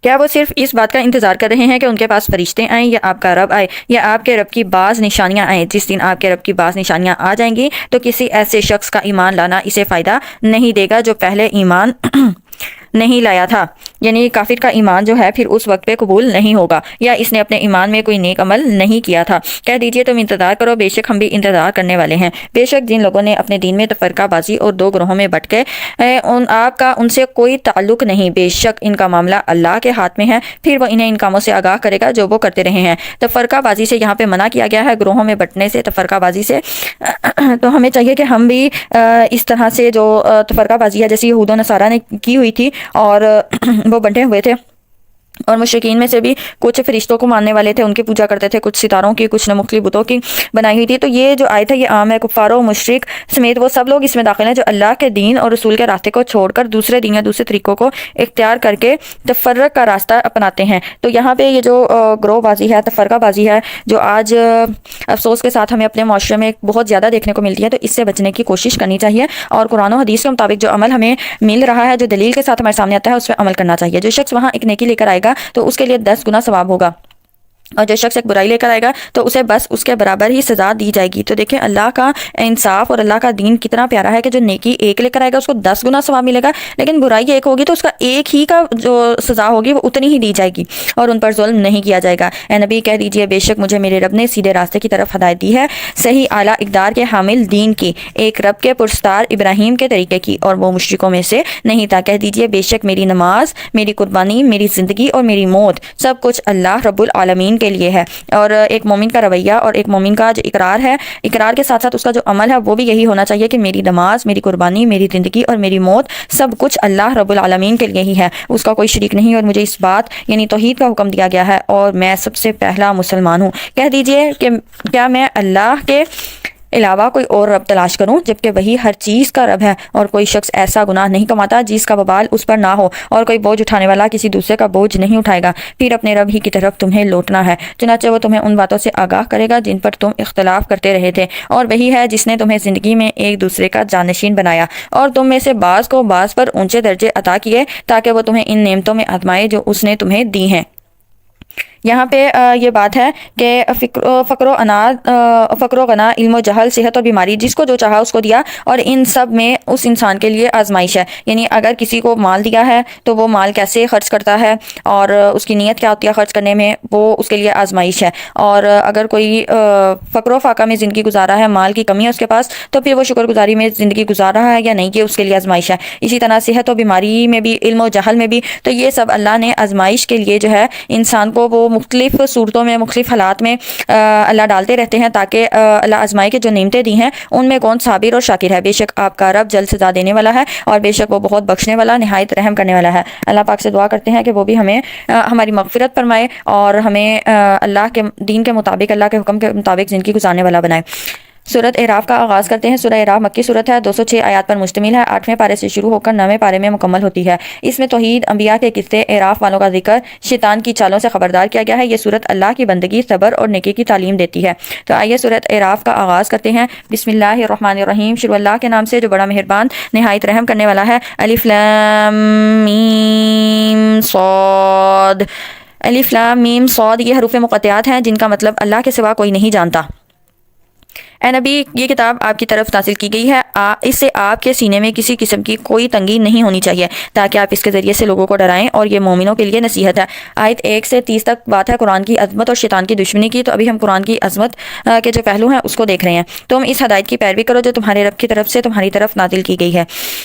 کیا وہ صرف اس بات کا انتظار کر رہے ہیں کہ ان کے پاس فرشتے آئیں یا آپ کا رب آئے یا آپ کے رب کی بعض نشانیاں آئیں؟ جس دن آپ کے رب کی بعض نشانیاں آ جائیں گی تو کسی ایسے شخص کا ایمان لانا اسے فائدہ نہیں دے گا جو پہلے ایمان نہیں لایا تھا، یعنی کافر کا ایمان جو ہے پھر اس وقت پہ قبول نہیں ہوگا، یا اس نے اپنے ایمان میں کوئی نیک عمل نہیں کیا تھا۔ کہہ دیجئے تم انتظار کرو، بے شک ہم بھی انتظار کرنے والے ہیں۔ بے شک جن لوگوں نے اپنے دین میں تفرقہ بازی اور 2 گروہوں میں بٹ کے آپ کا ان سے کوئی تعلق نہیں، بے شک ان کا معاملہ اللہ کے ہاتھ میں ہے، پھر وہ انہیں ان کاموں سے آگاہ کرے گا جو وہ کرتے رہے ہیں۔ تفرقہ بازی سے یہاں پہ منع کیا گیا ہے، گروہوں میں بٹنے سے، تفرقہ بازی سے۔ تو ہمیں چاہیے کہ ہم بھی اس طرح سے جو تفرقہ بازی ہے جیسی یہود و نصارہ نے کی ہوئی تھی اور وہ بنٹے ہوئے تھے، اور مشرکین میں سے بھی کچھ فرشتوں کو ماننے والے تھے، ان کی پوجا کرتے تھے، کچھ ستاروں کی، کچھ مختلف بتوں کی بنائی ہوئی تھی۔ تو یہ جو آیت ہے یہ عام ہے، کفار و مشرک سمیت وہ سب لوگ اس میں داخل ہیں جو اللہ کے دین اور رسول کے راستے کو چھوڑ کر دوسرے دین یا دوسرے طریقوں کو اختیار کر کے تفرق کا راستہ اپناتے ہیں۔ تو یہاں پہ یہ جو گروہ بازی ہے، تفرقہ بازی ہے، جو آج افسوس کے ساتھ ہمیں اپنے معاشرے میں بہت زیادہ دیکھنے کو ملتی ہے، تو اس سے بچنے کی کوشش کرنی چاہیے، اور قرآن و حدیث کے مطابق جو عمل ہمیں مل رہا ہے، جو دلیل کے ساتھ ہمارے سامنے آتا ہے، اس پہ عمل کرنا چاہیے۔ جو شخص وہاں ایک نیکی لے کر آئے گا تو اس کے لیے 10 گنا ثواب ہوگا، اور جو شخص ایک برائی لے کر آئے گا تو اسے بس اس کے برابر ہی سزا دی جائے گی۔ تو دیکھیں اللہ کا انصاف اور اللہ کا دین کتنا پیارا ہے کہ جو نیکی ایک لے کر آئے گا اس کو 10 گنا ثواب ملے گا، لیکن برائی ایک ہوگی تو اس کا ایک ہی کا جو سزا ہوگی وہ اتنی ہی دی جائے گی، اور ان پر ظلم نہیں کیا جائے گا۔ اے نبی کہہ دیجئے بے شک مجھے میرے رب نے سیدھے راستے کی طرف ہدایت دی ہے، صحیح اعلیٰ اقدار کے حامل دین کی، ایک رب کے پرستار ابراہیم کے طریقے کی، اور وہ مشرکوں میں سے نہیں تھا۔ کہہ دیجئے بے شک میری نماز، میری قربانی، میری زندگی اور میری موت سب کچھ اللہ رب العالمین کے لیے ہے۔ اور ایک مومن کا رویہ اور ایک مومن کا جو اقرار ہے، اقرار کے ساتھ ساتھ اس کا جو عمل ہے وہ بھی یہی ہونا چاہیے کہ میری نماز، میری قربانی، میری زندگی اور میری موت سب کچھ اللہ رب العالمین کے لیے ہی ہے، اس کا کوئی شریک نہیں، اور مجھے اس بات یعنی توحید کا حکم دیا گیا ہے، اور میں سب سے پہلا مسلمان ہوں۔ کہہ دیجئے کہ کیا میں اللہ کے علاوہ کوئی اور رب تلاش کروں جبکہ وہی ہر چیز کا رب ہے، اور کوئی شخص ایسا گناہ نہیں کماتا جس کا وبال اس پر نہ ہو، اور کوئی بوجھ اٹھانے والا کسی دوسرے کا بوجھ نہیں اٹھائے گا، پھر اپنے رب ہی کی طرف تمہیں لوٹنا ہے، چنانچہ وہ تمہیں ان باتوں سے آگاہ کرے گا جن پر تم اختلاف کرتے رہے تھے، اور وہی ہے جس نے تمہیں زندگی میں ایک دوسرے کا جانشین بنایا، اور تم میں سے بعض کو بعض پر اونچے درجے عطا کیے تاکہ وہ تمہیں ان نعمتوں میں آزمائے جو اس نے تمہیں دی ہیں۔ یہاں پہ یہ بات ہے کہ فقر و غنا، علم و جہل، صحت اور بیماری، جس کو جو چاہا اس کو دیا، اور ان سب میں اس انسان کے لیے آزمائش ہے۔ یعنی اگر کسی کو مال دیا ہے تو وہ مال کیسے خرچ کرتا ہے اور اس کی نیت کیا ہوتی ہے خرچ کرنے میں، وہ اس کے لیے آزمائش ہے۔ اور اگر کوئی فقر و فاقہ میں زندگی گزارا ہے، مال کی کمی ہے اس کے پاس، تو پھر وہ شکر گزاری میں زندگی گزار رہا ہے یا نہیں، یہ اس کے لیے آزمائش ہے۔ اسی طرح صحت و بیماری میں بھی، علم و جہل میں بھی، تو یہ سب اللہ نے آزمائش کے لیے جو ہے انسان کو وہ مختلف صورتوں میں، مختلف حالات میں اللہ ڈالتے رہتے ہیں تاکہ اللہ آزمائے کہ جو نعمتیں دی ہیں ان میں کون صابر اور شاکر ہے۔ بے شک آپ کا رب جلد سزا دینے والا ہے، اور بے شک وہ بہت بخشنے والا، نہایت رحم کرنے والا ہے۔ اللہ پاک سے دعا کرتے ہیں کہ وہ بھی ہمیں ہماری مغفرت فرمائے اور ہمیں اللہ کے دین کے مطابق، اللہ کے حکم کے مطابق زندگی گزارنے والا بنائے۔ سورۃ اعراف کا آغاز کرتے ہیں۔ سورہ اعراف مکی صورت ہے، 206 آیات پر مشتمل ہے، 8ویں پارے سے شروع ہو کر 9ویں پارے میں مکمل ہوتی ہے۔ اس میں توحید، انبیاء کے قصے، اعراف والوں کا ذکر، شیطان کی چالوں سے خبردار کیا گیا ہے۔ یہ سورت اللہ کی بندگی، صبر اور نیکی کی تعلیم دیتی ہے۔ تو آئیے سورۃ اعراف کا آغاز کرتے ہیں۔ بسم اللہ الرحمن الرحیم، شروع اللہ کے نام سے جو بڑا مہربان نہایت رحم کرنے والا ہے۔ الف لام میم صاد، الف لام میم صاد، یہ حروف مقطعات ہیں جن کا مطلب اللہ کے سوا کوئی نہیں جانتا۔ اے نبی، یہ کتاب آپ کی طرف نازل کی گئی ہے، اس سے آپ کے سینے میں کسی قسم کی کوئی تنگی نہیں ہونی چاہیے تاکہ آپ اس کے ذریعے سے لوگوں کو ڈرائیں، اور یہ مومنوں کے لیے نصیحت ہے۔ آیت 1 سے 30 تک بات ہے قرآن کی عظمت اور شیطان کی دشمنی کی۔ تو ابھی ہم قرآن کی عظمت کے جو پہلو ہیں اس کو دیکھ رہے ہیں۔ تم اس ہدایت کی پیروی کرو جو تمہارے رب کی طرف سے تمہاری طرف نازل کی گئی ہے،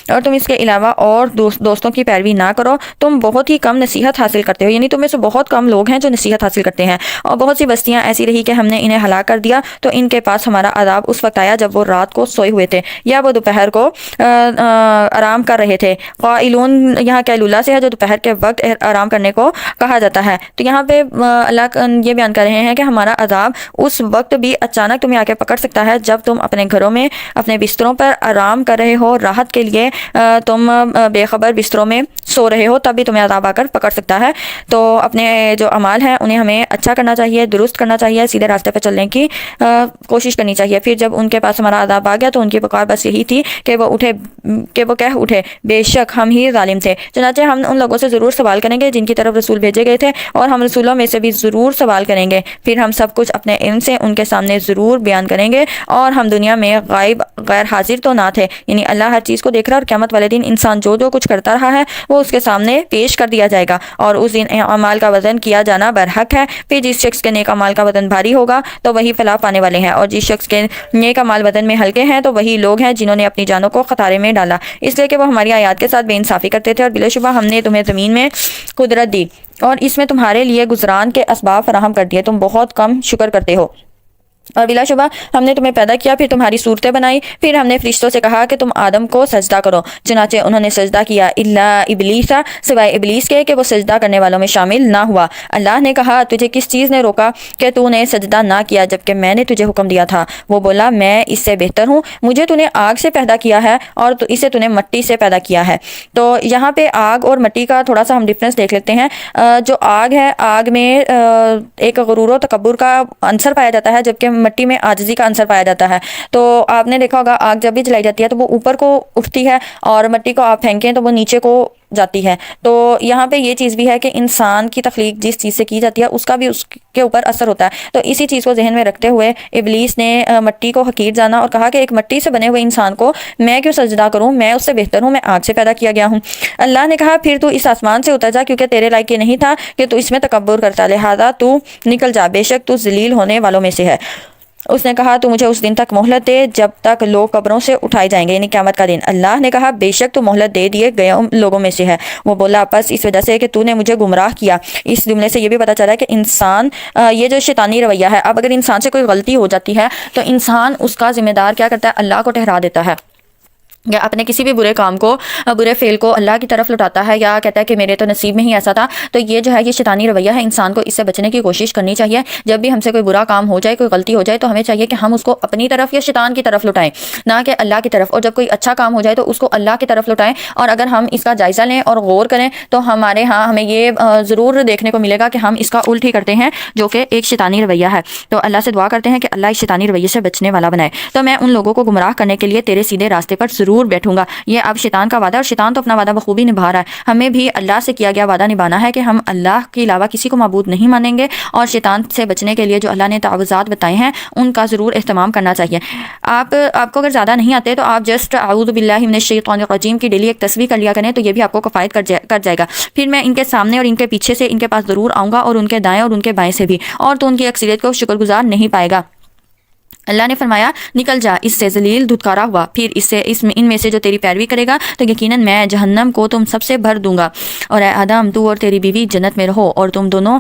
اور تم اس کے علاوہ اور دوستوں کی پیروی نہ کرو، تم بہت ہی کم نصیحت حاصل کرتے ہو۔ یعنی تم میں سے بہت کم لوگ ہیں جو نصیحت حاصل کرتے ہیں، اور بہت سی بستیاں ایسی رہی کہ ہم نے انہیں ہلاک کر دیا، تو ان کے پاس ہمارا عذاب اس وقت آیا جب وہ رات کو سوئے ہوئے تھے یا وہ دوپہر کو آرام کر رہے تھے۔ قائلون یہاں قیلولہ سے ہے جو دوپہر کے وقت آرام کرنے کو کہا جاتا ہے۔ تو یہاں پہ اللہ یہ بیان کر رہے ہیں کہ ہمارا عذاب اس وقت بھی اچانک تمہیں آ کے پکڑ سکتا ہے جب تم اپنے گھروں میں اپنے بستروں پر آرام کر رہے ہو، راحت کے لیے تم بے خبر بستروں میں سو رہے ہو، تب بھی تمہیں عذاب آ کر پکڑ سکتا ہے۔ تو اپنے جو اعمال ہیں انہیں ہمیں اچھا کرنا چاہیے، درست کرنا چاہیے، سیدھے راستے پہ چلنے کی کوشش کرنی چاہیے۔ پھر جب ان کے پاس ہمارا عذاب آ گیا تو ان کی پکار بس یہی تھی کہ وہ کہہ اٹھے بے شک ہم ہی ظالم تھے۔ چنانچہ ہم ان لوگوں سے ضرور سوال کریں گے جن کی طرف رسول بھیجے گئے تھے، اور ہم رسولوں میں سے بھی ضرور سوال کریں گے، پھر ہم سب کچھ اپنے علم سے ان کے سامنے ضرور بیان کریں گے، اور ہم دنیا میں غائب غیر حاضر تو نہ تھے۔ یعنی اللہ ہر چیز کو دیکھ رہا ہے، اور قیامت والے دن انسان جو کچھ کرتا رہا ہے وہ اس کے سامنے پیش کر دیا جائے گا، اور اس دن اعمال کا وزن کیا جانا برحق ہے۔ پھر جس شخص کے نیک اعمال کا وزن بھاری ہوگا تو وہی فلاح پانے والے ہیں، اور جس شخص کے نیک اعمال وزن میں ہلکے ہیں تو وہی لوگ ہیں جنہوں نے اپنی جانوں کو خطارے میں ڈالا، اس لیے کہ وہ ہماری آیات کے ساتھ بے انصافی کرتے تھے۔ اور بلا شبہ ہم نے تمہیں زمین میں قدرت دی اور اس میں تمہارے لیے گزران کے اسباب فراہم کر دیے، تم بہت کم شکر کرتے ہو۔ اور بلا شبہ ہم نے تمہیں پیدا کیا، پھر تمہاری صورتیں بنائی، پھر ہم نے فرشتوں سے کہا کہ تم آدم کو سجدہ کرو، چنانچہ انہوں نے سجدہ کیا الا ابلیس، سوائے ابلیس کے کہ وہ سجدہ کرنے والوں میں شامل نہ ہوا۔ اللہ نے کہا تجھے کس چیز نے روکا کہ تو نے سجدہ نہ کیا جبکہ میں نے تجھے حکم دیا تھا؟ وہ بولا میں اس سے بہتر ہوں، مجھے تو نے آگ سے پیدا کیا ہے اور تو اسے تو نے مٹی سے پیدا کیا ہے۔ تو یہاں پہ آگ اور مٹی کا تھوڑا سا ہم ڈفرینس دیکھ لیتے ہیں۔ جو آگ ہے، آگ میں ایک غرور و تکبر کا عنصر پایا جاتا ہے، جبکہ مٹی میں عاجزی کا عنصر پایا جاتا ہے۔ تو آپ نے دیکھا ہوگا آگ جب بھی جلائی جاتی ہے تو وہ اوپر کو اٹھتی ہے، اور مٹی کو آپ پھینکیں تو وہ نیچے کو جاتی ہے۔ تو یہاں پہ یہ چیز بھی ہے کہ انسان کی تخلیق جس چیز سے کی جاتی ہے اس کا بھی اس کے اوپر اثر ہوتا ہے۔ تو اسی چیز کو ذہن میں رکھتے ہوئے ابلیس نے مٹی کو حقیر جانا اور کہا کہ ایک مٹی سے بنے ہوئے انسان کو میں کیوں سجدہ کروں، میں اس سے بہتر ہوں، میں آگ سے پیدا کیا گیا ہوں۔ اللہ نے کہا پھر تو اس آسمان سے اتر جا، کیونکہ تیرے لائق یہ نہیں تھا کہ تو اس میں تکبر کرتا، لہذا تو نکل جا، بے شک تو ذلیل ہونے والوں میں سے ہے۔ اس نے کہا تو مجھے اس دن تک مہلت دے جب تک لوگ قبروں سے اٹھائے جائیں گے، یعنی قیامت کا دن۔ اللہ نے کہا بے شک تو مہلت دے دیے گئے لوگوں میں سے ہے۔ وہ بولا بس اس وجہ سے کہ تو نے مجھے گمراہ کیا۔ اس جملے سے یہ بھی پتہ چلا ہے کہ انسان یہ جو شیطانی رویہ ہے، اب اگر انسان سے کوئی غلطی ہو جاتی ہے تو انسان اس کا ذمہ دار کیا کرتا ہے؟ اللہ کو ٹھہرا دیتا ہے، یا اپنے کسی بھی برے کام کو، برے فعل کو اللہ کی طرف لٹاتا ہے، یا کہتا ہے کہ میرے تو نصیب میں ہی ایسا تھا۔ تو یہ جو ہے یہ شیطانی رویہ ہے، انسان کو اس سے بچنے کی کوشش کرنی چاہیے۔ جب بھی ہم سے کوئی برا کام ہو جائے، کوئی غلطی ہو جائے، تو ہمیں چاہیے کہ ہم اس کو اپنی طرف یا شیطان کی طرف لٹائیں، نہ کہ اللہ کی طرف۔ اور جب کوئی اچھا کام ہو جائے تو اس کو اللہ کی طرف لٹائیں، اور اگر ہم اس کا جائزہ لیں اور غور کریں تو ہمارے ہاں ہمیں یہ ضرور دیکھنے کو ملے گا کہ ہم اس کا الٹ ہی کرتے ہیں، جو کہ ایک شیطانی رویہ ہے۔ تو اللہ سے دعا کرتے ہیں کہ اللہ اس شیطانی رویے سے بچنے والا بنائے۔ تو میں ان لوگوں کو گمراہ کرنے کے لیے تیرے سیدھے راستے پر ضرور بیٹھوں گا۔ یہ اب شیطان کا وعدہ، اور شیطان تو اپنا وعدہ بخوبی نبھا رہا ہے۔ ہمیں بھی اللہ سے کیا گیا وعدہ نبھانا ہے کہ ہم اللہ کے علاوہ کسی کو معبود نہیں مانیں گے، اور شیطان سے بچنے کے لیے جو اللہ نے تعوذات بتائے ہیں ان کا ضرور اہتمام کرنا چاہیے۔ آپ کو اگر زیادہ نہیں آتے تو آپ جسٹ اعوذ باللہ من الشیطان الرجیم کی ڈیلی ایک تصویر کر لیا کریں، تو یہ بھی آپ کو کفایت کر جائے گا۔ پھر میں ان کے سامنے اور ان کے پیچھے سے ان کے پاس ضرور آؤں گا، اور ان کے دائیں اور ان کے بائیں سے بھی، اور تو ان کی اکثریت کو شکر گزار نہیں پائے گا۔ اللہ نے فرمایا نکل جا اس سے، ذلیل دھتکارا ہوا، پھر ان میں سے جو تیری پیروی کرے گا تو یقیناً میں جہنم کو تم سب سے بھر دوں گا۔ اور اے آدم تو اور تیری بیوی جنت میں رہو، اور تم دونوں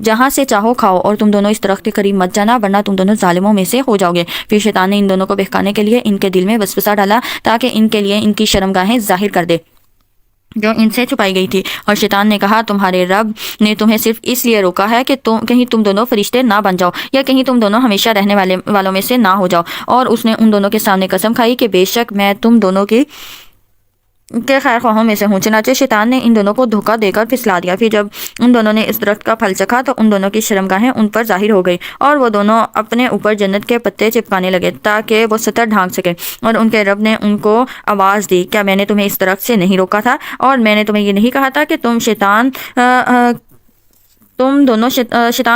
جہاں سے چاہو کھاؤ، اور تم دونوں اس درخت کے قریب مت جانا ورنہ تم دونوں ظالموں میں سے ہو جاؤ گے۔ پھر شیطان نے ان دونوں کو بہکانے کے لیے ان کے دل میں وسوسہ ڈالا تاکہ ان کے لیے ان کی شرمگاہیں ظاہر کر دے جو ان سے چھپائی گئی تھی۔ اور شیطان نے کہا تمہارے رب نے تمہیں صرف اس لیے روکا ہے کہ کہیں تم دونوں فرشتے نہ بن جاؤ، یا کہیں تم دونوں ہمیشہ رہنے والوں میں سے نہ ہو جاؤ۔ اور اس نے ان دونوں کے سامنے قسم کھائی کہ بے شک میں تم دونوں کے خیر خواہوں میں سے ہوں۔ چنانچہ شیطان نے ان دونوں کو دھوکہ دے کر پھسلا دیا۔ پھر جب ان دونوں نے اس درخت کا پھل چکھا تو ان دونوں کی شرمگاہیں ان پر ظاہر ہو گئی، اور وہ دونوں اپنے اوپر جنت کے پتے چپکانے لگے تاکہ وہ سطر ڈھانک سکے۔ اور ان کے رب نے ان کو آواز دی کیا میں نے تمہیں اس درخت سے نہیں روکا تھا، اور میں نے تمہیں یہ نہیں کہا تھا کہ شیطان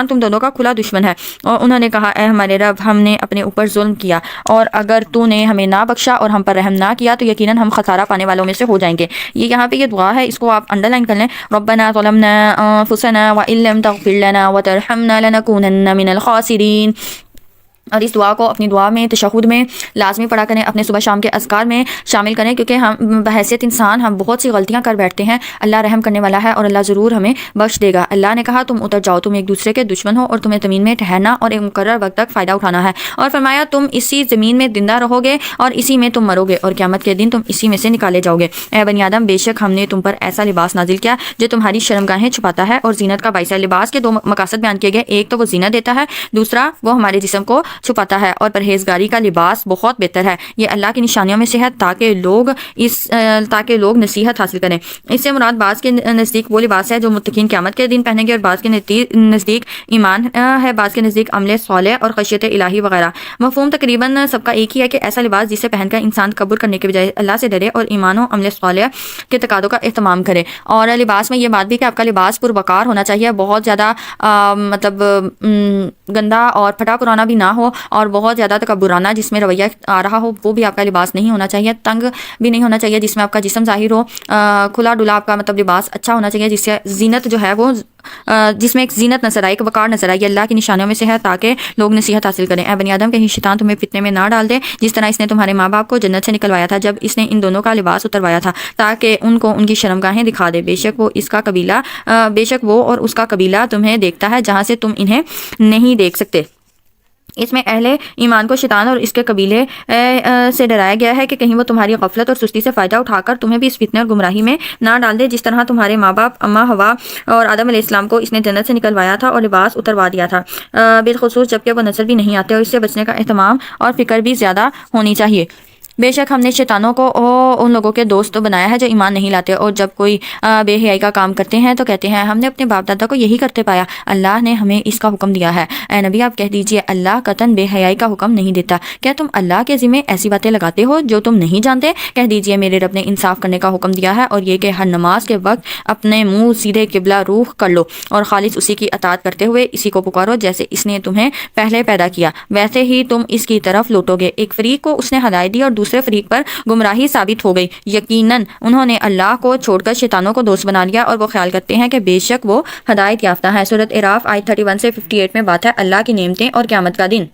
تم دونوں کا کھلا دشمن ہے؟ اور انہوں نے کہا اے ہمارے رب ہم نے اپنے اوپر ظلم کیا، اور اگر تو نے ہمیں نہ بخشا اور ہم پر رحم نہ کیا تو یقیناً ہم خسارہ پانے والوں میں سے ہو جائیں گے۔ یہاں پہ یہ دعا ہے، اس کو آپ انڈر لائن کر لیں، ربنا ظلمنا انفسنا وان لم تغفر لنا وترحمنا لنکونن من الخاسرین۔ اور اس دعا کو اپنی دعا میں، تشہد میں لازمی پڑھا کریں، اپنے صبح شام کے اذکار میں شامل کریں، کیونکہ ہم بحیثیت انسان ہم بہت سی غلطیاں کر بیٹھتے ہیں۔ اللہ رحم کرنے والا ہے اور اللہ ضرور ہمیں بخش دے گا۔ اللہ نے کہا تم اتر جاؤ، تم ایک دوسرے کے دشمن ہو اور تمہیں زمین میں ٹھہرنا اور ایک مقرر وقت تک فائدہ اٹھانا ہے۔ اور فرمایا تم اسی زمین میں زندہ رہو گے اور اسی میں تم مرو گے، اور قیامت کے دن تم اسی میں سے نکالے جاؤ گے۔ اے بنی آدم بے شک ہم نے تم پر ایسا لباس نازل کیا جو تمہاری شرمگاہیں چھپاتا ہے اور زینت کا باعث ہے۔ لباس کے دو مقاصد بیان کیے گئے، ایک تو وہ زینت دیتا ہے، دوسرا وہ ہمارے جسم کو چھپاتا ہے۔ اور پرہیزگاری کا لباس بہت بہتر ہے، یہ اللہ کی نشانیوں میں سے ہے تاکہ لوگ نصیحت حاصل کریں۔ اس سے مراد بعض کے نزدیک وہ لباس ہے جو متقین قیامت کے دن پہنیں گے، اور بعض کے نزدیک ایمان ہے، بعض کے نزدیک عمل صالح اور خشیت الہی وغیرہ۔ مفہوم تقریباً سب کا ایک ہی ہے کہ ایسا لباس جسے پہن کر انسان تکبر کرنے کے بجائے اللہ سے ڈرے اور ایمان و عمل صالح کے تقاضوں کا اہتمام کرے۔ اور لباس میں یہ بات بھی کہ آپ کا لباس پروقار ہونا چاہیے، بہت زیادہ مطلب گندا اور پھٹا پرانا بھی نہ ہو، اور بہت زیادہ تکبرانہ جس میں رویہ آ رہا ہو وہ بھی آپ کا لباس نہیں ہونا چاہیے۔ تنگ بھی نہیں ہونا چاہیے جس میں آپ کا جسم ظاہر ہو، کھلا ڈلا آپ کا مطلب لباس اچھا ہونا چاہیے جس سے زینت جو ہے وہ جس میں ایک زینت نظر آئے، ایک وقار نظر آئے، اللہ کی نشانیوں میں سے ہے تاکہ لوگ نصیحت حاصل کریں۔ اے بنی آدم کہیں شیطان تمہیں فتنے میں نہ ڈال دے جس طرح اس نے تمہارے ماں باپ کو جنت سے نکلوایا تھا جب اس نے ان دونوں کا لباس اتروایا تھا تاکہ ان کو ان کی شرمگاہیں دکھا دے۔ بے شک وہ اور اس کا قبیلہ تمہیں دیکھتا ہے جہاں سے تم انہیں نہیں دیکھ سکتے۔ اس میں اہل ایمان کو شیطان اور اس کے قبیلے سے ڈرایا گیا ہے کہ کہیں وہ تمہاری غفلت اور سستی سے فائدہ اٹھا کر تمہیں بھی اس فتنے اور گمراہی میں نہ ڈال دے، جس طرح تمہارے ماں باپ اماں ہوا اور آدم علیہ السلام کو اس نے جنت سے نکلوایا تھا اور لباس اتروا دیا تھا، بالخصوص جبکہ وہ نظر بھی نہیں آتے، اور اس سے بچنے کا اہتمام اور فکر بھی زیادہ ہونی چاہیے۔ بے شک ہم نے شیطانوں کو ان لوگوں کے دوست بنایا ہے جو ایمان نہیں لاتے، اور جب کوئی بے حیائی کا کام کرتے ہیں تو کہتے ہیں ہم نے اپنے باپ دادا کو یہی کرتے پایا، اللہ نے ہمیں اس کا حکم دیا ہے۔ اے نبی آپ کہہ دیجئے اللہ قطعاً بے حیائی کا حکم نہیں دیتا، کیا تم اللہ کے ذمہ ایسی باتیں لگاتے ہو جو تم نہیں جانتے؟ کہہ دیجئے میرے رب نے انصاف کرنے کا حکم دیا ہے، اور یہ کہ ہر نماز کے وقت اپنے منہ سیدھے قبلہ روخ کر لو اور خالص اسی کی اطاعت کرتے ہوئے اسی کو پکارو جیسے اس نے تمہیں پہلے پیدا کیا، ویسے ہی تم اس کی طرف لوٹو گے۔ ایک فریق کو اس نے ہدایت دی اور دوسرے فریق پر گمراہی ثابت ہو گئی، یقیناً انہوں نے اللہ کو چھوڑ کر شیطانوں کو دوست بنا لیا اور وہ خیال کرتے ہیں کہ بے شک وہ ہدایت یافتہ ہیں۔ سورۃ اعراف آیت 31 سے 58 میں بات ہے اللہ کی نعمتیں اور قیامت کا دن۔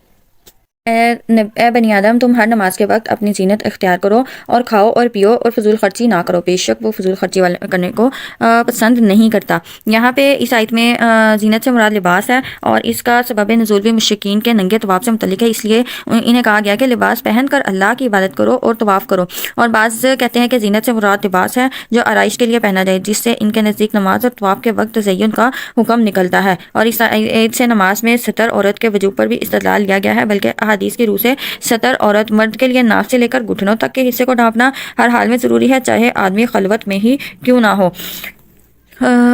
اے بنی آدم تم ہر نماز کے وقت اپنی زینت اختیار کرو اور کھاؤ اور پیو اور فضول خرچی نہ کرو، بے شک وہ فضول خرچی کرنے کو پسند نہیں کرتا۔ یہاں پہ اس آیت میں زینت سے مراد لباس ہے، اور اس کا سبب نزول بھی مشرکین کے ننگے طواف سے متعلق ہے، اس لیے انہیں کہا گیا کہ لباس پہن کر اللہ کی عبادت کرو اور طواف کرو۔ اور بعض کہتے ہیں کہ زینت سے مراد لباس ہے جو آرائش کے لیے پہنا جائے، جس سے ان کے نزدیک نماز اور طواف کے وقت تزین کا حکم نکلتا ہے، اور اس آیت سے نماز میں ستر عورت کے وجوب پر بھی استدلال لیا گیا ہے، بلکہ احادیث کی روح سے ستر عورت مرد کے لیے ناک سے لے کر گھٹنوں تک کے حصے کو ڈھانپنا ہر حال میں ضروری ہے، چاہے آدمی خلوت میں ہی کیوں نہ ہو۔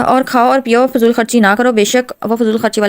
اور کھاؤ اور پیو، فضول خرچی نہ کرو، بے شک وہ فضول خرچی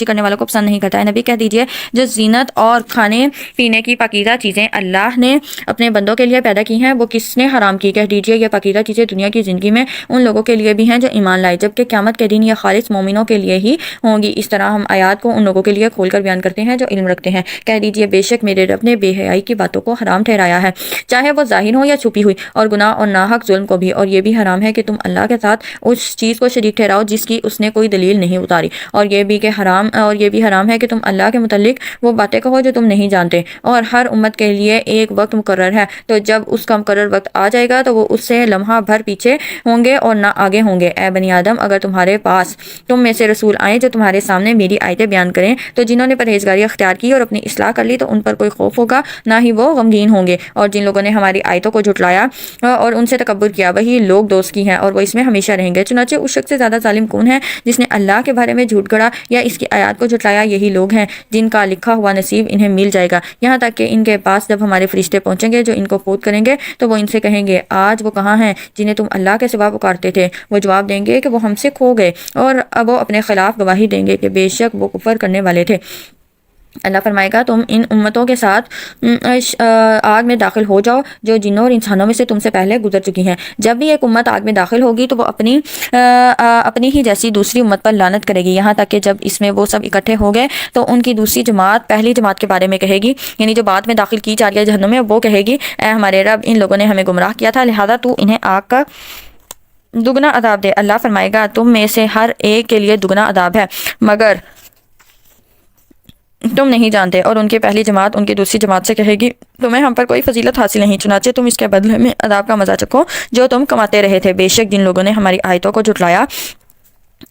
کرنے والوں کو پسند نہیں کرتا ہے۔ نبی کہہ دیجئے جو زینت اور کھانے پینے کی پاکیزہ چیزیں اللہ نے اپنے بندوں کے لیے پیدا کی ہیں وہ کس نے حرام کی؟ کہہ دیجئے یہ پاکیزہ چیزیں دنیا کی زندگی میں ان لوگوں کے لیے بھی ہیں جو ایمان لائے، جبکہ قیامت کے دن یہ خالص مومنوں کے لیے ہی ہوں گی۔ اس طرح ہم آیات کو ان لوگوں کے لیے کھول کر بیان کرتے ہیں جو علم رکھتے ہیں۔ کہہ دیجئے بے شک میرے رب نے بے حیائی کی باتوں کو حرام ٹھہرایا ہے، چاہے وہ ظاہر ہو یا چھپی ہوئی، اور گناہ اور ناحق ظلم کو بھی، اور یہ بھی حرام ہے کہ تم اللہ کے ساتھ اس چیز کو شریک ٹھہراؤ جس کی اس نے کوئی دلیل نہیں اتاری، اور یہ بھی حرام ہے کہ تم اللہ کے متعلق وہ باتیں کہو جو تم نہیں جانتے۔ اور ہر امت کے لیے ایک وقت مقرر ہے، تو جب اس کا مقرر وقت آ جائے گا تو وہ اس سے لمحہ بھر پیچھے ہوں گے اور نہ آگے ہوں گے۔ اے بنی آدم اگر تمہارے پاس تم میں سے رسول آئیں جو تمہارے سامنے میری آیتیں بیان کریں تو جنہوں نے پرہیزگاری اختیار کی اور اپنی اصلاح کر لی تو ان پر کوئی خوف ہوگا نہ ہی وہ غمگین ہوں گے، اور جن لوگوں نے ہماری آیتوں کو جھٹلایا اور ان سے تکبر کیا وہی لوگ دوست کی ہیں اور وہ اس میں ہمیشہ رہیں گے۔ چنانچہ اس شخص سے زیادہ ظالم کون ہے جس نے اللہ کے بارے میں جھوٹ گڑا یا اس کی آیات کو جھٹلایا؟ یہی لوگ ہیں جن کا لکھا ہوا نصیب انہیں مل جائے گا، یہاں تک کہ ان کے پاس جب ہمارے فرشتے پہنچیں گے جو ان کو فوت کریں گے تو وہ ان سے کہیں گے آج وہ کہاں ہیں جنہیں تم اللہ کے سوا پکارتے تھے؟ وہ جواب دیں گے کہ وہ ہم سے کھو گئے، اور اب وہ اپنے خلاف گواہی دیں گے کہ بے شک وہ کفر کرنے والے تھے۔ اللہ فرمائے گا تم ان امتوں کے ساتھ آگ میں داخل ہو جاؤ جو جنوں اور انسانوں میں سے تم سے پہلے گزر چکی ہیں۔ جب بھی ایک امت آگ میں داخل ہوگی تو وہ اپنی ہی جیسی دوسری امت پر لعنت کرے گی، یہاں تک کہ جب اس میں وہ سب اکٹھے ہو گئے تو ان کی دوسری جماعت پہلی جماعت کے بارے میں کہے گی، یعنی جو بعد میں داخل کی جا رہی ہے جہنم میں، وہ کہے گی اے ہمارے رب ان لوگوں نے ہمیں گمراہ کیا تھا، لہذا تو انہیں آگ کا دگنا عذاب دے۔ اللہ فرمائے گا تم میں سے ہر ایک کے لیے دگنا عذاب ہے مگر تم نہیں جانتے۔ اور ان کی پہلی جماعت ان کی دوسری جماعت سے کہے گی تمہیں ہم پر کوئی فضیلت حاصل نہیں، چنانچہ تم اس کے بدلے میں عذاب کا مزہ چکھو جو تم کماتے رہے تھے۔ بے شک جن لوگوں نے ہماری آیتوں کو جھٹلایا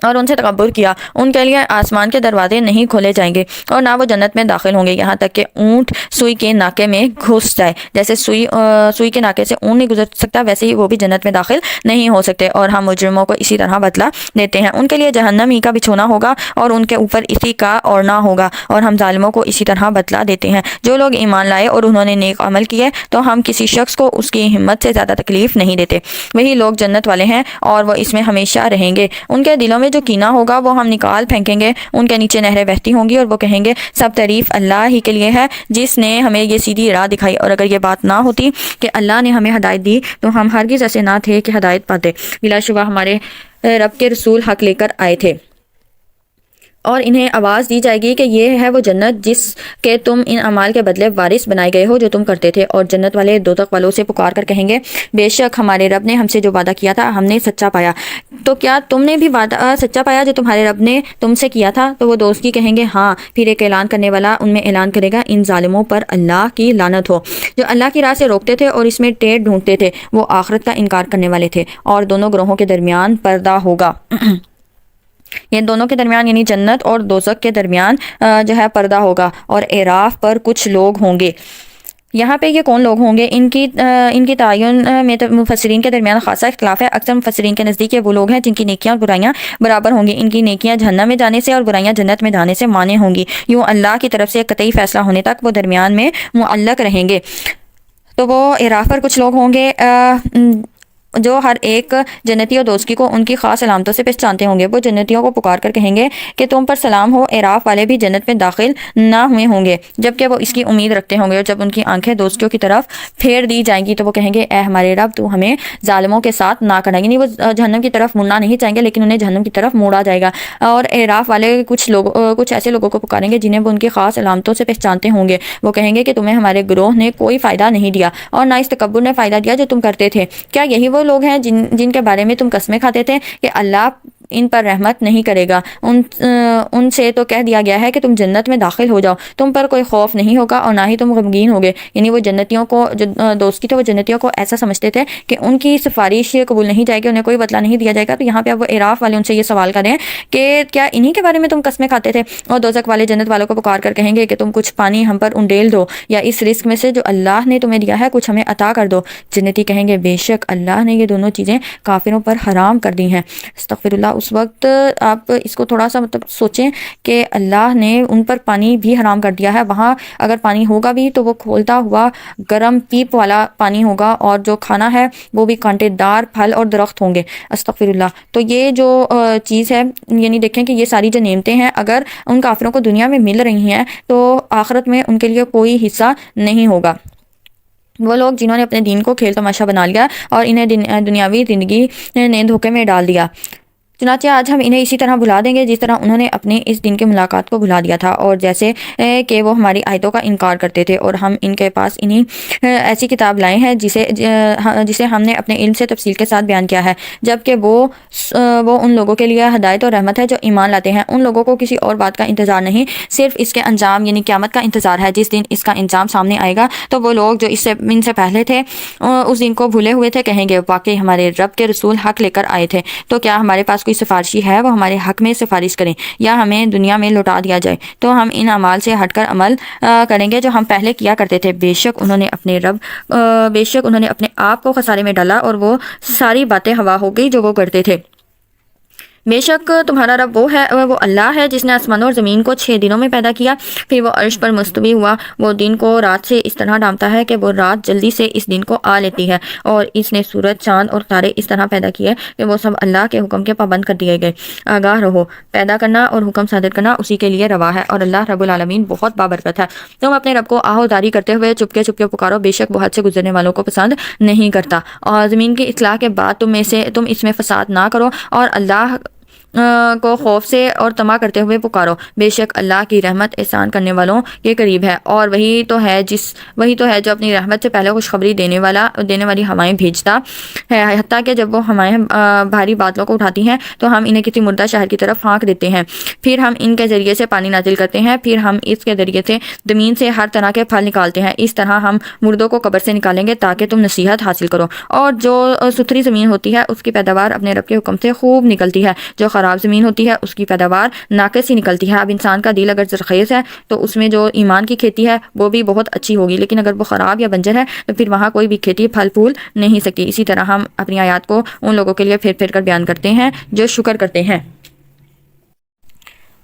اور ان سے تکبر کیا ان کے لیے آسمان کے دروازے نہیں کھولے جائیں گے اور نہ وہ جنت میں داخل ہوں گے یہاں تک کہ اونٹ سوئی کے ناکے میں گھس جائے۔ جیسے سوئی کے ناکے سے اونٹ نہیں گزر سکتا ویسے ہی وہ بھی جنت میں داخل نہیں ہو سکتے، اور ہم مجرموں کو اسی طرح بدلہ دیتے ہیں۔ ان کے لیے جہنم ہی کا بچھونا ہوگا اور ان کے اوپر اسی کا اوڑھنا ہوگا، اور ہم ظالموں کو اسی طرح بدلہ دیتے ہیں۔ جو لوگ ایمان لائے اور انہوں نے نیک عمل کیے تو ہم کسی شخص کو اس کی ہمت سے زیادہ تکلیف نہیں دیتے، وہی لوگ جنت والے ہیں اور وہ اس میں ہمیشہ رہیں گے۔ ان کے دلوں میں جو کینہ ہوگا وہ ہم نکال پھینکیں گے، ان کے نیچے نہریں بہتی ہوں گی اور وہ کہیں گے سب تعریف اللہ ہی کے لیے ہے جس نے ہمیں یہ سیدھی راہ دکھائی، اور اگر یہ بات نہ ہوتی کہ اللہ نے ہمیں ہدایت دی تو ہم ہرگز ایسے نہ تھے کہ ہدایت پاتے۔ بلا شبہ ہمارے رب کے رسول حق لے کر آئے تھے، اور انہیں آواز دی جائے گی کہ یہ ہے وہ جنت جس کے تم ان اعمال کے بدلے وارث بنائے گئے ہو جو تم کرتے تھے۔ اور جنت والے دوزخ والوں سے پکار کر کہیں گے بے شک ہمارے رب نے ہم سے جو وعدہ کیا تھا ہم نے سچا پایا، تو کیا تم نے بھی وعدہ سچا پایا جو تمہارے رب نے تم سے کیا تھا؟ تو وہ دوزخی کہیں گے ہاں۔ پھر ایک اعلان کرنے والا ان میں اعلان کرے گا ان ظالموں پر اللہ کی لعنت ہو جو اللہ کی راہ سے روکتے تھے اور اس میں ٹیڑھ ڈھونڈتے تھے، وہ آخرت کا انکار کرنے والے تھے، اور دونوں گروہوں کے درمیان پردہ ہوگا۔ یہ دونوں کے درمیان یعنی جنت اور دوزخ کے درمیان جو ہے پردہ ہوگا، اور اعراف پر کچھ لوگ ہوں گے۔ یہاں پہ یہ کون لوگ ہوں گے، ان کی تعین میں مفسرین کے درمیان خاصا اختلاف ہے۔ اکثر مفسرین کے نزدیک یہ وہ لوگ ہیں جن کی نیکیاں اور برائیاں برابر ہوں گی، ان کی نیکیاں جہنم میں جانے سے اور برائیاں جنت میں جانے سے مانع ہوں گی، یوں اللہ کی طرف سے قطعی فیصلہ ہونے تک وہ درمیان میں معلق رہیں گے۔ تو وہ اعراف پر کچھ لوگ ہوں گے جو ہر ایک جنتی اور دوزخی کو ان کی خاص علامتوں سے پہچانتے ہوں گے۔ وہ جنتیوں کو پکار کر کہیں گے کہ تم پر سلام ہو، اعراف والے بھی جنت میں داخل نہ ہوئے ہوں گے، جبکہ وہ اس کی امید رکھتے ہوں گے، اور جب ان کی آنکھیں دوزخیوں کی طرف پھیر دی جائیں گی تو وہ کہیں گے اے ہمارے رب تو ہمیں ظالموں کے ساتھ نہ کرنا، یعنی وہ جہنم کی طرف مڑنا نہیں چاہیں گے لیکن انہیں جہنم کی طرف موڑا جائے گا۔ اور اعراف والے کچھ ایسے لوگوں کو پکاریں گے جنہیں وہ ان کی خاص علامتوں سے پہچانتے ہوں گے۔ وہ کہیں گے کہ تمہیں ہمارے گروہ نے کوئی فائدہ نہیں دیا اور نہ اس تکبر نے فائدہ دیا جو تم کرتے تھے۔ کیا یہی وہ لوگ ہیں جن کے بارے میں تم قسمیں کھاتے تھے کہ اللہ ان پر رحمت نہیں کرے گا؟ ان سے تو کہہ دیا گیا ہے کہ تم جنت میں داخل ہو جاؤ، تم پر کوئی خوف نہیں ہوگا اور نہ ہی تم غمگین ہوگے۔ یعنی وہ جنتیوں کو جو دوستی تھے وہ جنتیوں کو ایسا سمجھتے تھے کہ ان کی سفارش قبول نہیں جائے گی، انہیں کوئی بدلہ نہیں دیا جائے گا۔ تو یہاں پہ اب وہ اعراف والے ان سے یہ سوال کریں کہ کیا انہی کے بارے میں تم قسمیں کھاتے تھے؟ اور دوزخ والے جنت والوں کو پکار کر کہیں گے کہ تم کچھ پانی ہم پر انڈیل دو، یا اس رزق میں سے جو اللہ نے تمہیں دیا ہے کچھ ہمیں عطا کر دو۔ جنتی کہیں گے بے شک اللہ نے یہ دونوں چیزیں کافروں پر حرام کر دی ہیں۔ استغفر اللہ۔ اس وقت آپ اس کو تھوڑا سا سوچیں کہ اللہ نے ان پر پانی بھی حرام کر دیا ہے، وہاں اگر پانی ہوگا بھی تو وہ کھولتا ہوا گرم پیپ والا پانی ہوگا، اور جو کھانا ہے وہ بھی کانٹے دار پھل اور درخت ہوں گے۔ استغفر اللہ۔ تو یہ جو چیز ہے، یعنی دیکھیں کہ یہ ساری جو نعمتیں ہیں اگر ان کافروں کو دنیا میں مل رہی ہیں تو آخرت میں ان کے لیے کوئی حصہ نہیں ہوگا۔ وہ لوگ جنہوں نے اپنے دین کو کھیل تماشا بنا لیا اور انہیں دنیاوی زندگی نے دھوکے میں ڈال دیا، چنانچہ آج ہم انہیں اسی طرح بھلا دیں گے جس طرح انہوں نے اپنے اس دن کی ملاقات کو بھلا دیا تھا، اور جیسے کہ وہ ہماری آیتوں کا انکار کرتے تھے، اور ہم ان کے پاس ایسی کتاب لائے ہیں جسے ہم نے اپنے علم سے تفصیل کے ساتھ بیان کیا ہے، جبکہ وہ ان لوگوں کے لیے ہدایت اور رحمت ہے جو ایمان لاتے ہیں۔ ان لوگوں کو کسی اور بات کا انتظار نہیں، صرف اس کے انجام یعنی قیامت کا انتظار ہے۔ جس دن اس کا انجام سامنے آئے گا تو وہ لوگ جو ان سے پہلے تھے اس دن کو بھولے ہوئے تھے کہیں گے واقعی ہمارے رب کے رسول حق لے کر آئے تھے، تو کیا ہمارے پاس سفارشی ہے وہ ہمارے حق میں سفارش کریں یا ہمیں دنیا میں لوٹا دیا جائے تو ہم ان اعمال سے ہٹ کر عمل کریں گے جو ہم پہلے کیا کرتے تھے۔ بے شک انہوں نے اپنے آپ کو خسارے میں ڈالا اور وہ ساری باتیں ہوا ہو گئی جو وہ کرتے تھے۔ بے شک تمہارا رب وہ اللہ ہے جس نے آسمانوں اور زمین کو 6 دنوں میں پیدا کیا، پھر وہ عرش پر مستوی ہوا۔ وہ دن کو رات سے اس طرح ڈھانپتا ہے کہ وہ رات جلدی سے اس دن کو آ لیتی ہے، اور اس نے سورج، چاند اور تارے اس طرح پیدا کیے کہ وہ سب اللہ کے حکم کے پابند کر دیے گئے۔ آگاہ رہو، پیدا کرنا اور حکم صادر کرنا اسی کے لیے روا ہے، اور اللہ رب العالمین بہت بابرکت ہے۔ تم اپنے رب کو آہوازاری کرتے ہوئے چپکے چپکے پکارو، بے شک وہ حد سے گزرنے والوں کو پسند نہیں کرتا۔ اور زمین کی اصلاح کے بعد تم اس میں فساد نہ کرو، اور اللہ کو خوف سے اور طمع کرتے ہوئے پکارو، بے شک اللہ کی رحمت احسان کرنے والوں کے قریب ہے، اور وہی تو ہے جو اپنی رحمت سے پہلے خوشخبری دینے والی ہوائیں بھیجتا ہے، حتیٰ کہ جب وہ ہوائیں بھاری بادلوں کو اٹھاتی ہیں تو ہم انہیں کسی مردہ شہر کی طرف پھانک دیتے ہیں، پھر ہم ان کے ذریعے سے پانی نازل کرتے ہیں، پھر ہم اس کے ذریعے سے زمین سے ہر طرح کے پھل نکالتے ہیں، اس طرح ہم مردوں کو قبر سے نکالیں گے تاکہ تم نصیحت حاصل کرو۔ اور جو ستھری زمین ہوتی ہے اس کی پیداوار اپنے رب کے حکم سے خوب نکلتی ہے، جو خراب زمین ہوتی ہے اس کی پیداوار ناقص ہی نکلتی ہے۔ اب انسان کا دل اگر زرخیز ہے تو اس میں جو ایمان کی کھیتی ہے وہ بھی بہت اچھی ہوگی، لیکن اگر وہ خراب یا بنجر ہے تو پھر وہاں کوئی بھی کھیتی پھل پھول نہیں سکتی۔ اسی طرح ہم اپنی آیات کو ان لوگوں کے لیے پھر پھر کر بیان کرتے ہیں جو شکر کرتے ہیں۔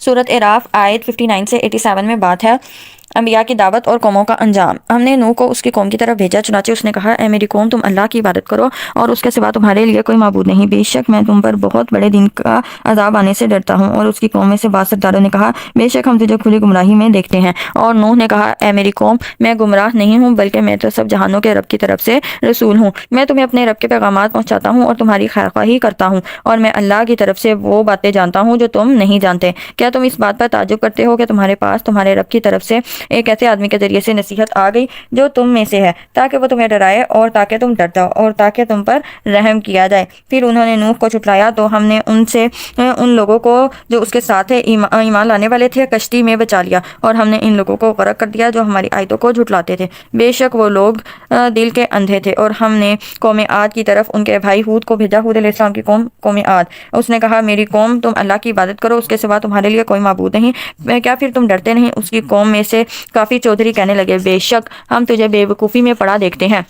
سورۃ اعراف آیت 59 سے 87 میں بات ہے انبیاء کی دعوت اور قوموں کا انجام۔ ہم نے نوح کو اس کی قوم کی طرف بھیجا، چنانچہ اس نے کہا اے میری قوم تم اللہ کی عبادت کرو اور اس کے سوا تمہارے لیے کوئی معبود نہیں، بے شک میں تم پر بہت بڑے دن کا عذاب آنے سے ڈرتا ہوں۔ اور اس کی قوم میں سے بعض سرداروں نے کہا بے شک ہم تجھے کھلی گمراہی میں دیکھتے ہیں۔ اور نوح نے کہا اے میری قوم میں گمراہ نہیں ہوں بلکہ میں تو سب جہانوں کے رب کی طرف سے رسول ہوں، میں تمہیں اپنے رب کے پیغامات پہنچاتا ہوں اور تمہاری خیرخواہی کرتا ہوں، اور میں اللہ کی طرف سے وہ باتیں جانتا ہوں جو تم نہیں جانتے۔ کیا تم اس بات پر تعجب کرتے ہو کہ تمہارے پاس تمہارے رب کی طرف سے ایک ایسے آدمی کے ذریعے سے نصیحت آ گئی جو تم میں سے ہے، تاکہ وہ تمہیں ڈرائے اور تاکہ تم ڈر جاؤ اور تاکہ تم پر رحم کیا جائے۔ پھر انہوں نے نوح کو جھٹلایا تو ہم نے ان سے ان لوگوں کو جو اس کے ساتھ ایمان لانے والے تھے کشتی میں بچا لیا، اور ہم نے ان لوگوں کو غرق کر دیا جو ہماری آیتوں کو جھٹلاتے تھے۔ بے شک وہ لوگ دل کے اندھے تھے۔ اور ہم نے قوم عاد کی طرف ان کے بھائی ہود کو بھیجا۔ ہود علیہ السلام کی قوم عاد، اس نے کہا میری قوم تم اللہ کی عبادت کرو، اس کے سوا تمہارے لیے کوئی معبود نہیں، کیا پھر تم ڈرتے نہیں؟ اس کی قوم میں سے کافی چودھری کہنے لگے بے شک ہم تجھے بے وقوفی میں پڑا دیکھتے ہیں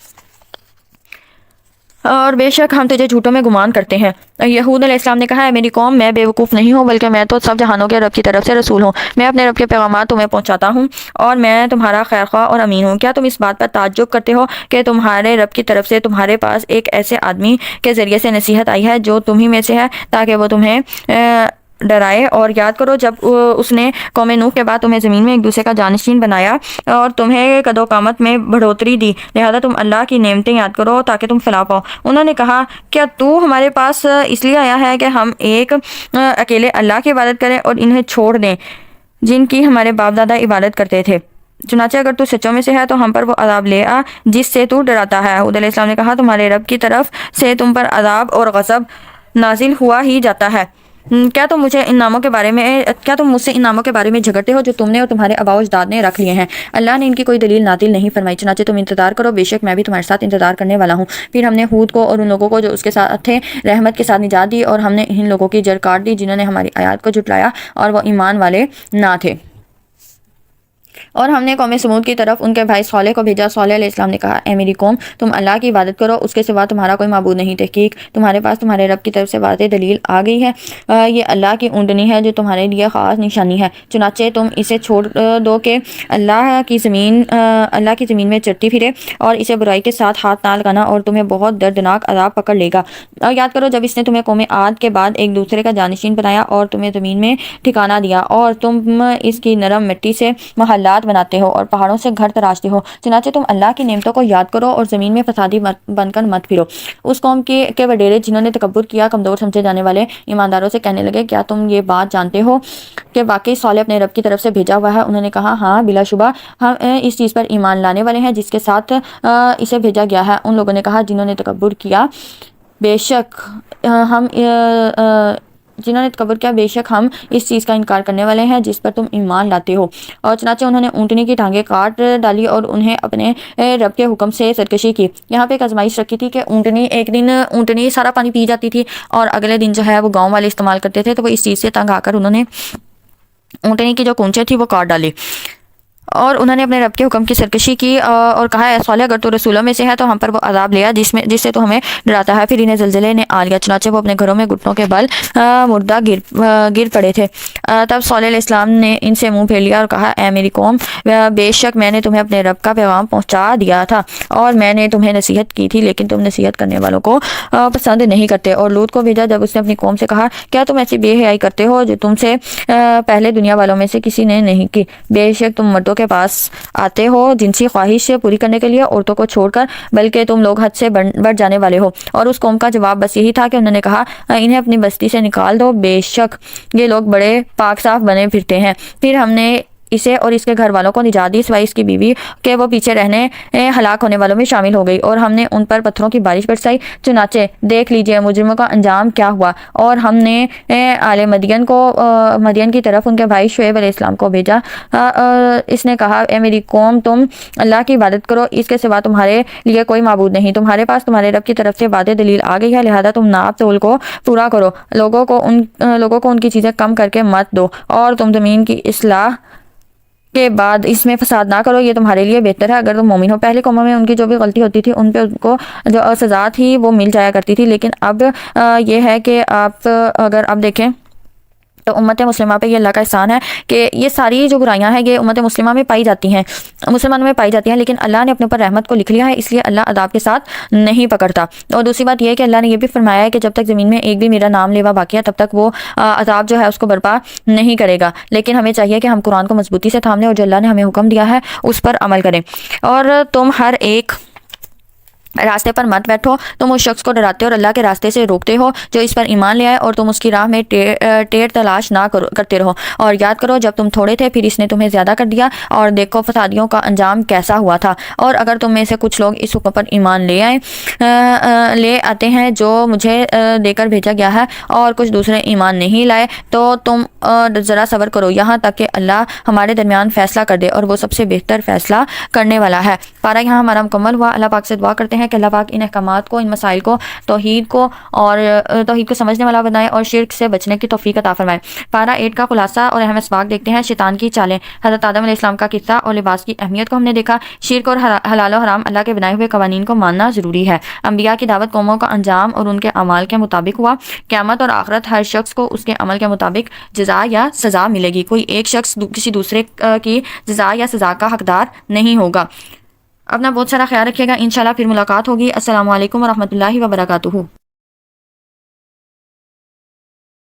اور بے شک ہم تجھے جھوٹوں میں گمان کرتے ہیں۔ یہود علیہ السلام نے کہا ہے میری قوم میں بے وقوف نہیں ہوں، بلکہ میں تو سب جہانوں کے رب کی طرف سے رسول ہوں، میں اپنے رب کے پیغامات تمہیں پہنچاتا ہوں اور میں تمہارا خیر خواہ اور امین ہوں۔ کیا تم اس بات پر تعجب کرتے ہو کہ تمہارے رب کی طرف سے تمہارے پاس ایک ایسے آدمی کے ذریعے سے نصیحت آئی ہے جو تم ہی میں سے ہے، تاکہ وہ تمہیں ڈرائے؟ اور یاد کرو جب اس نے قوم نوح کے بعد تمہیں زمین میں ایک دوسرے کا جانشین بنایا اور تمہیں قد و قامت میں بڑھوتری دی، لہذا تم اللہ کی نعمتیں یاد کرو تاکہ تم فلاح پاؤ۔ انہوں نے کہا کیا تو ہمارے پاس اس لیے آیا ہے کہ ہم ایک اکیلے اللہ کی عبادت کریں اور انہیں چھوڑ دیں جن کی ہمارے باپ دادا عبادت کرتے تھے؟ چنانچہ اگر تو سچوں میں سے ہے تو ہم پر وہ عذاب لے آ جس سے تو ڈراتا ہے۔ ہود علیہ السلام نے کہا تمہارے رب کی طرف سے تم پر عذاب اور غضب نازل ہوا ہی جاتا ہے۔ کیا تم مجھ سے ان ناموں کے بارے میں جھگڑتے ہو جو تم نے اور تمہارے آباء و اجداد نے رکھ لیے ہیں؟ اللہ نے ان کی کوئی دلیل نازل نہیں فرمائی، چنانچہ تم انتظار کرو، بے شک میں بھی تمہارے ساتھ انتظار کرنے والا ہوں۔ پھر ہم نے ہود کو اور ان لوگوں کو جو اس کے ساتھ تھے رحمت کے ساتھ نجات دی، اور ہم نے ان لوگوں کی جڑ کاٹ دی جنہوں نے ہماری آیات کو جھٹلایا اور وہ ایمان والے نہ تھے۔ اور ہم نے قوم سمود کی طرف ان کے بھائی صالح کو بھیجا۔ صالح علیہ السلام نے کہا اے میری قوم تم اللہ کی عبادت کرو، اس کے سوا تمہارا کوئی معبود نہیں، تحقیق تمہارے پاس تمہارے رب کی طرف سے واضح دلیل آ گئی ہے، یہ اللہ کی اونٹنی ہے جو تمہارے لیے خاص نشانی ہے، چنانچہ تم اسے چھوڑ دو کہ اللہ کی زمین میں چرتی پھرے، اور اسے برائی کے ساتھ ہاتھ نہ لگانا اور تمہیں بہت دردناک عذاب پکڑ لے گا۔ اور یاد کرو جب اس نے تمہیں قوم عاد کے بعد ایک دوسرے کا جانشین بنایا اور تمہیں زمین میں ٹھکانہ دیا، اور تم اس کی نرم مٹی سے محلات بناتے ہو اور پہاڑوں سے گھر تراشتے ہو، چنانچہ تم اللہ کی نعمتوں کو یاد کرو اور زمین میں فسادی بن کر مت پھرو۔ اس قوم کے وڈیرے جنہوں نے تکبر کیا کمزور سمجھے جانے والے ایمانداروں سے کہنے لگے کیا تم یہ بات جانتے ہو کہ واقعی صالح اپنے رب کی طرف سے بھیجا ہوا ہے؟ انہوں نے کہا ہاں بلا شبہ ہم اس چیز پر ایمان لانے والے ہیں جس کے ساتھ اسے بھیجا گیا ہے۔ ان لوگوں نے کہا جنہوں نے تکبر کیا بے شک ہم اس چیز کا انکار کرنے والے ہیں جس پر تم ایمان لاتے ہو۔ اور چنانچہ انہوں نے اونٹنی کی ٹانگیں کاٹ ڈالی اور انہیں اپنے رب کے حکم سے سرکشی کی۔ یہاں پہ ایک آزمائش رکھی تھی کہ ایک دن اونٹنی سارا پانی پی جاتی تھی اور اگلے دن جو ہے وہ گاؤں والے استعمال کرتے تھے، تو وہ اس چیز سے تنگ آ کر انہوں نے اونٹنی کی جو کونچیں تھی وہ کاٹ ڈالی اور انہوں نے اپنے رب کے حکم کی سرکشی کی اور کہا اے صالح اگر تو رسولوں میں سے ہے تو ہم پر وہ عذاب لیا جس سے تو ہمیں ڈراتا ہے۔ پھر انہیں زلزلے نے آ لیا، چنانچہ وہ اپنے گھروں میں گھٹنوں کے بل مردہ گر پڑے تھے۔ تب صالح علیہ السلام نے ان سے منہ پھیر لیا اور کہا اے میری قوم بے شک میں نے تمہیں اپنے رب کا پیغام پہنچا دیا تھا اور میں نے تمہیں نصیحت کی تھی، لیکن تم نصیحت کرنے والوں کو پسند نہیں کرتے۔ اور لوط کو بھیجا جب اس نے اپنی قوم سے کہا کیا تم ایسی بے حیائی کرتے ہو جو تم سے پہلے دنیا والوں میں سے کسی نے نہیں کی؟ بے شک تم مردوں کے پاس آتے ہو جنسی خواہش پوری کرنے کے لیے عورتوں کو چھوڑ کر، بلکہ تم لوگ حد سے بڑھ جانے والے ہو۔ اور اس قوم کا جواب بس یہی تھا کہ انہوں نے کہا انہیں اپنی بستی سے نکال دو، بے شک یہ لوگ بڑے پاک صاف بنے پھرتے ہیں۔ پھر ہم نے اسے اور اس کے گھر والوں کو نجات دی سوائے اس کی بیوی کہ وہ پیچھے رہنے ہلاک ہونے والوں میں شامل ہو گئی، اور ہم نے ان پر پتھروں کی بارش برسائی، چنانچہ دیکھ لیجئے مجرموں کا انجام کیا ہوا۔ اور ہم نے آل مدین کی طرف ان کے بھائی شعیب علیہ السلام کو بھیجا۔ اس نے کہا اے میری قوم تم اللہ کی عبادت کرو، اس کے سوا تمہارے لیے کوئی معبود نہیں، تمہارے پاس تمہارے رب کی طرف سے واضح دلیل آ گئی ہے، لہذا تم ناپ تول کو پورا کرو، لوگوں کو ان کی چیزیں کم کر کے مت دو، اور تم زمین کی اصلاح کے بعد اس میں فساد نہ کرو، یہ تمہارے لیے بہتر ہے اگر تم مومن ہو۔ پہلے قوموں میں ان کی جو بھی غلطی ہوتی تھی ان پہ ان کو جو سزا تھی وہ مل جایا کرتی تھی، لیکن اب یہ ہے کہ اگر آپ دیکھیں تو امت مسلمہ پہ یہ اللہ کا احسان ہے کہ یہ ساری جو برائیاں ہیں یہ امت مسلمہ میں پائی جاتی ہیں، مسلمانوں میں پائی جاتی ہیں، لیکن اللہ نے اپنے اوپر رحمت کو لکھ لیا ہے، اس لیے اللہ عذاب کے ساتھ نہیں پکڑتا۔ اور دوسری بات یہ ہے کہ اللہ نے یہ بھی فرمایا ہے کہ جب تک زمین میں ایک بھی میرا نام لیوا باقی ہے تب تک وہ عذاب جو ہے اس کو برپا نہیں کرے گا، لیکن ہمیں چاہیے کہ ہم قرآن کو مضبوطی سے تھام لیں اور جو اللہ نے ہمیں حکم دیا ہے اس پر عمل کریں۔ اور تم ہر ایک راستے پر مت بیٹھو، تم اس شخص کو ڈراتے اور اللہ کے راستے سے روکتے ہو جو اس پر ایمان لے آئے، اور تم اس کی راہ میں ٹیڑھ تلاش نہ کرتے رہو، اور یاد کرو جب تم تھوڑے تھے پھر اس نے تمہیں زیادہ کر دیا، اور دیکھو فسادیوں کا انجام کیسا ہوا تھا۔ اور اگر تم میں سے کچھ لوگ اس حکم پر ایمان لے آتے ہیں جو مجھے دے کر بھیجا گیا ہے، اور کچھ دوسرے ایمان نہیں لائے، تو تم ذرا صبر کرو یہاں تک کہ اللہ ہمارے درمیان فیصلہ کر دے، اور وہ سب سے بہتر فیصلہ کرنے والا ہے۔ پارہ یہاں ہمارا مکمل ہوا۔ اللہ پاک سے دعا کرتے ہیں کہ اللہ پاک ان احکامات کو، ان مسائل کو، توحید کو سمجھنے والا بنائے اور شرک سے بچنے کی توفیق عطا فرمائے۔ پارہ 8 کا خلاصہ اور اہم اسباق دیکھتے ہیں۔ شیطان کی چالیں، حضرت آدم علیہ السلام کا قصہ اور لباس کی اہمیت کو ہم نے دیکھا۔ شرک اور حلال و حرام اللہ کے بنائے ہوئے قوانین کو ماننا ضروری ہے۔ انبیاء کی دعوت قوموں کا انجام اور ان کے اعمال کے مطابق ہوا۔ قیامت اور آخرت ہر شخص کو اس کے عمل کے مطابق جزا یا سزا ملے گی، کوئی ایک شخص کسی دوسرے کی جزا یا سزا کا حقدار نہیں ہوگا۔ اپنا بہت سارا خیال رکھیے گا، انشاءاللہ پھر ملاقات ہوگی۔ السلام علیکم ورحمۃ اللہ وبرکاتہ۔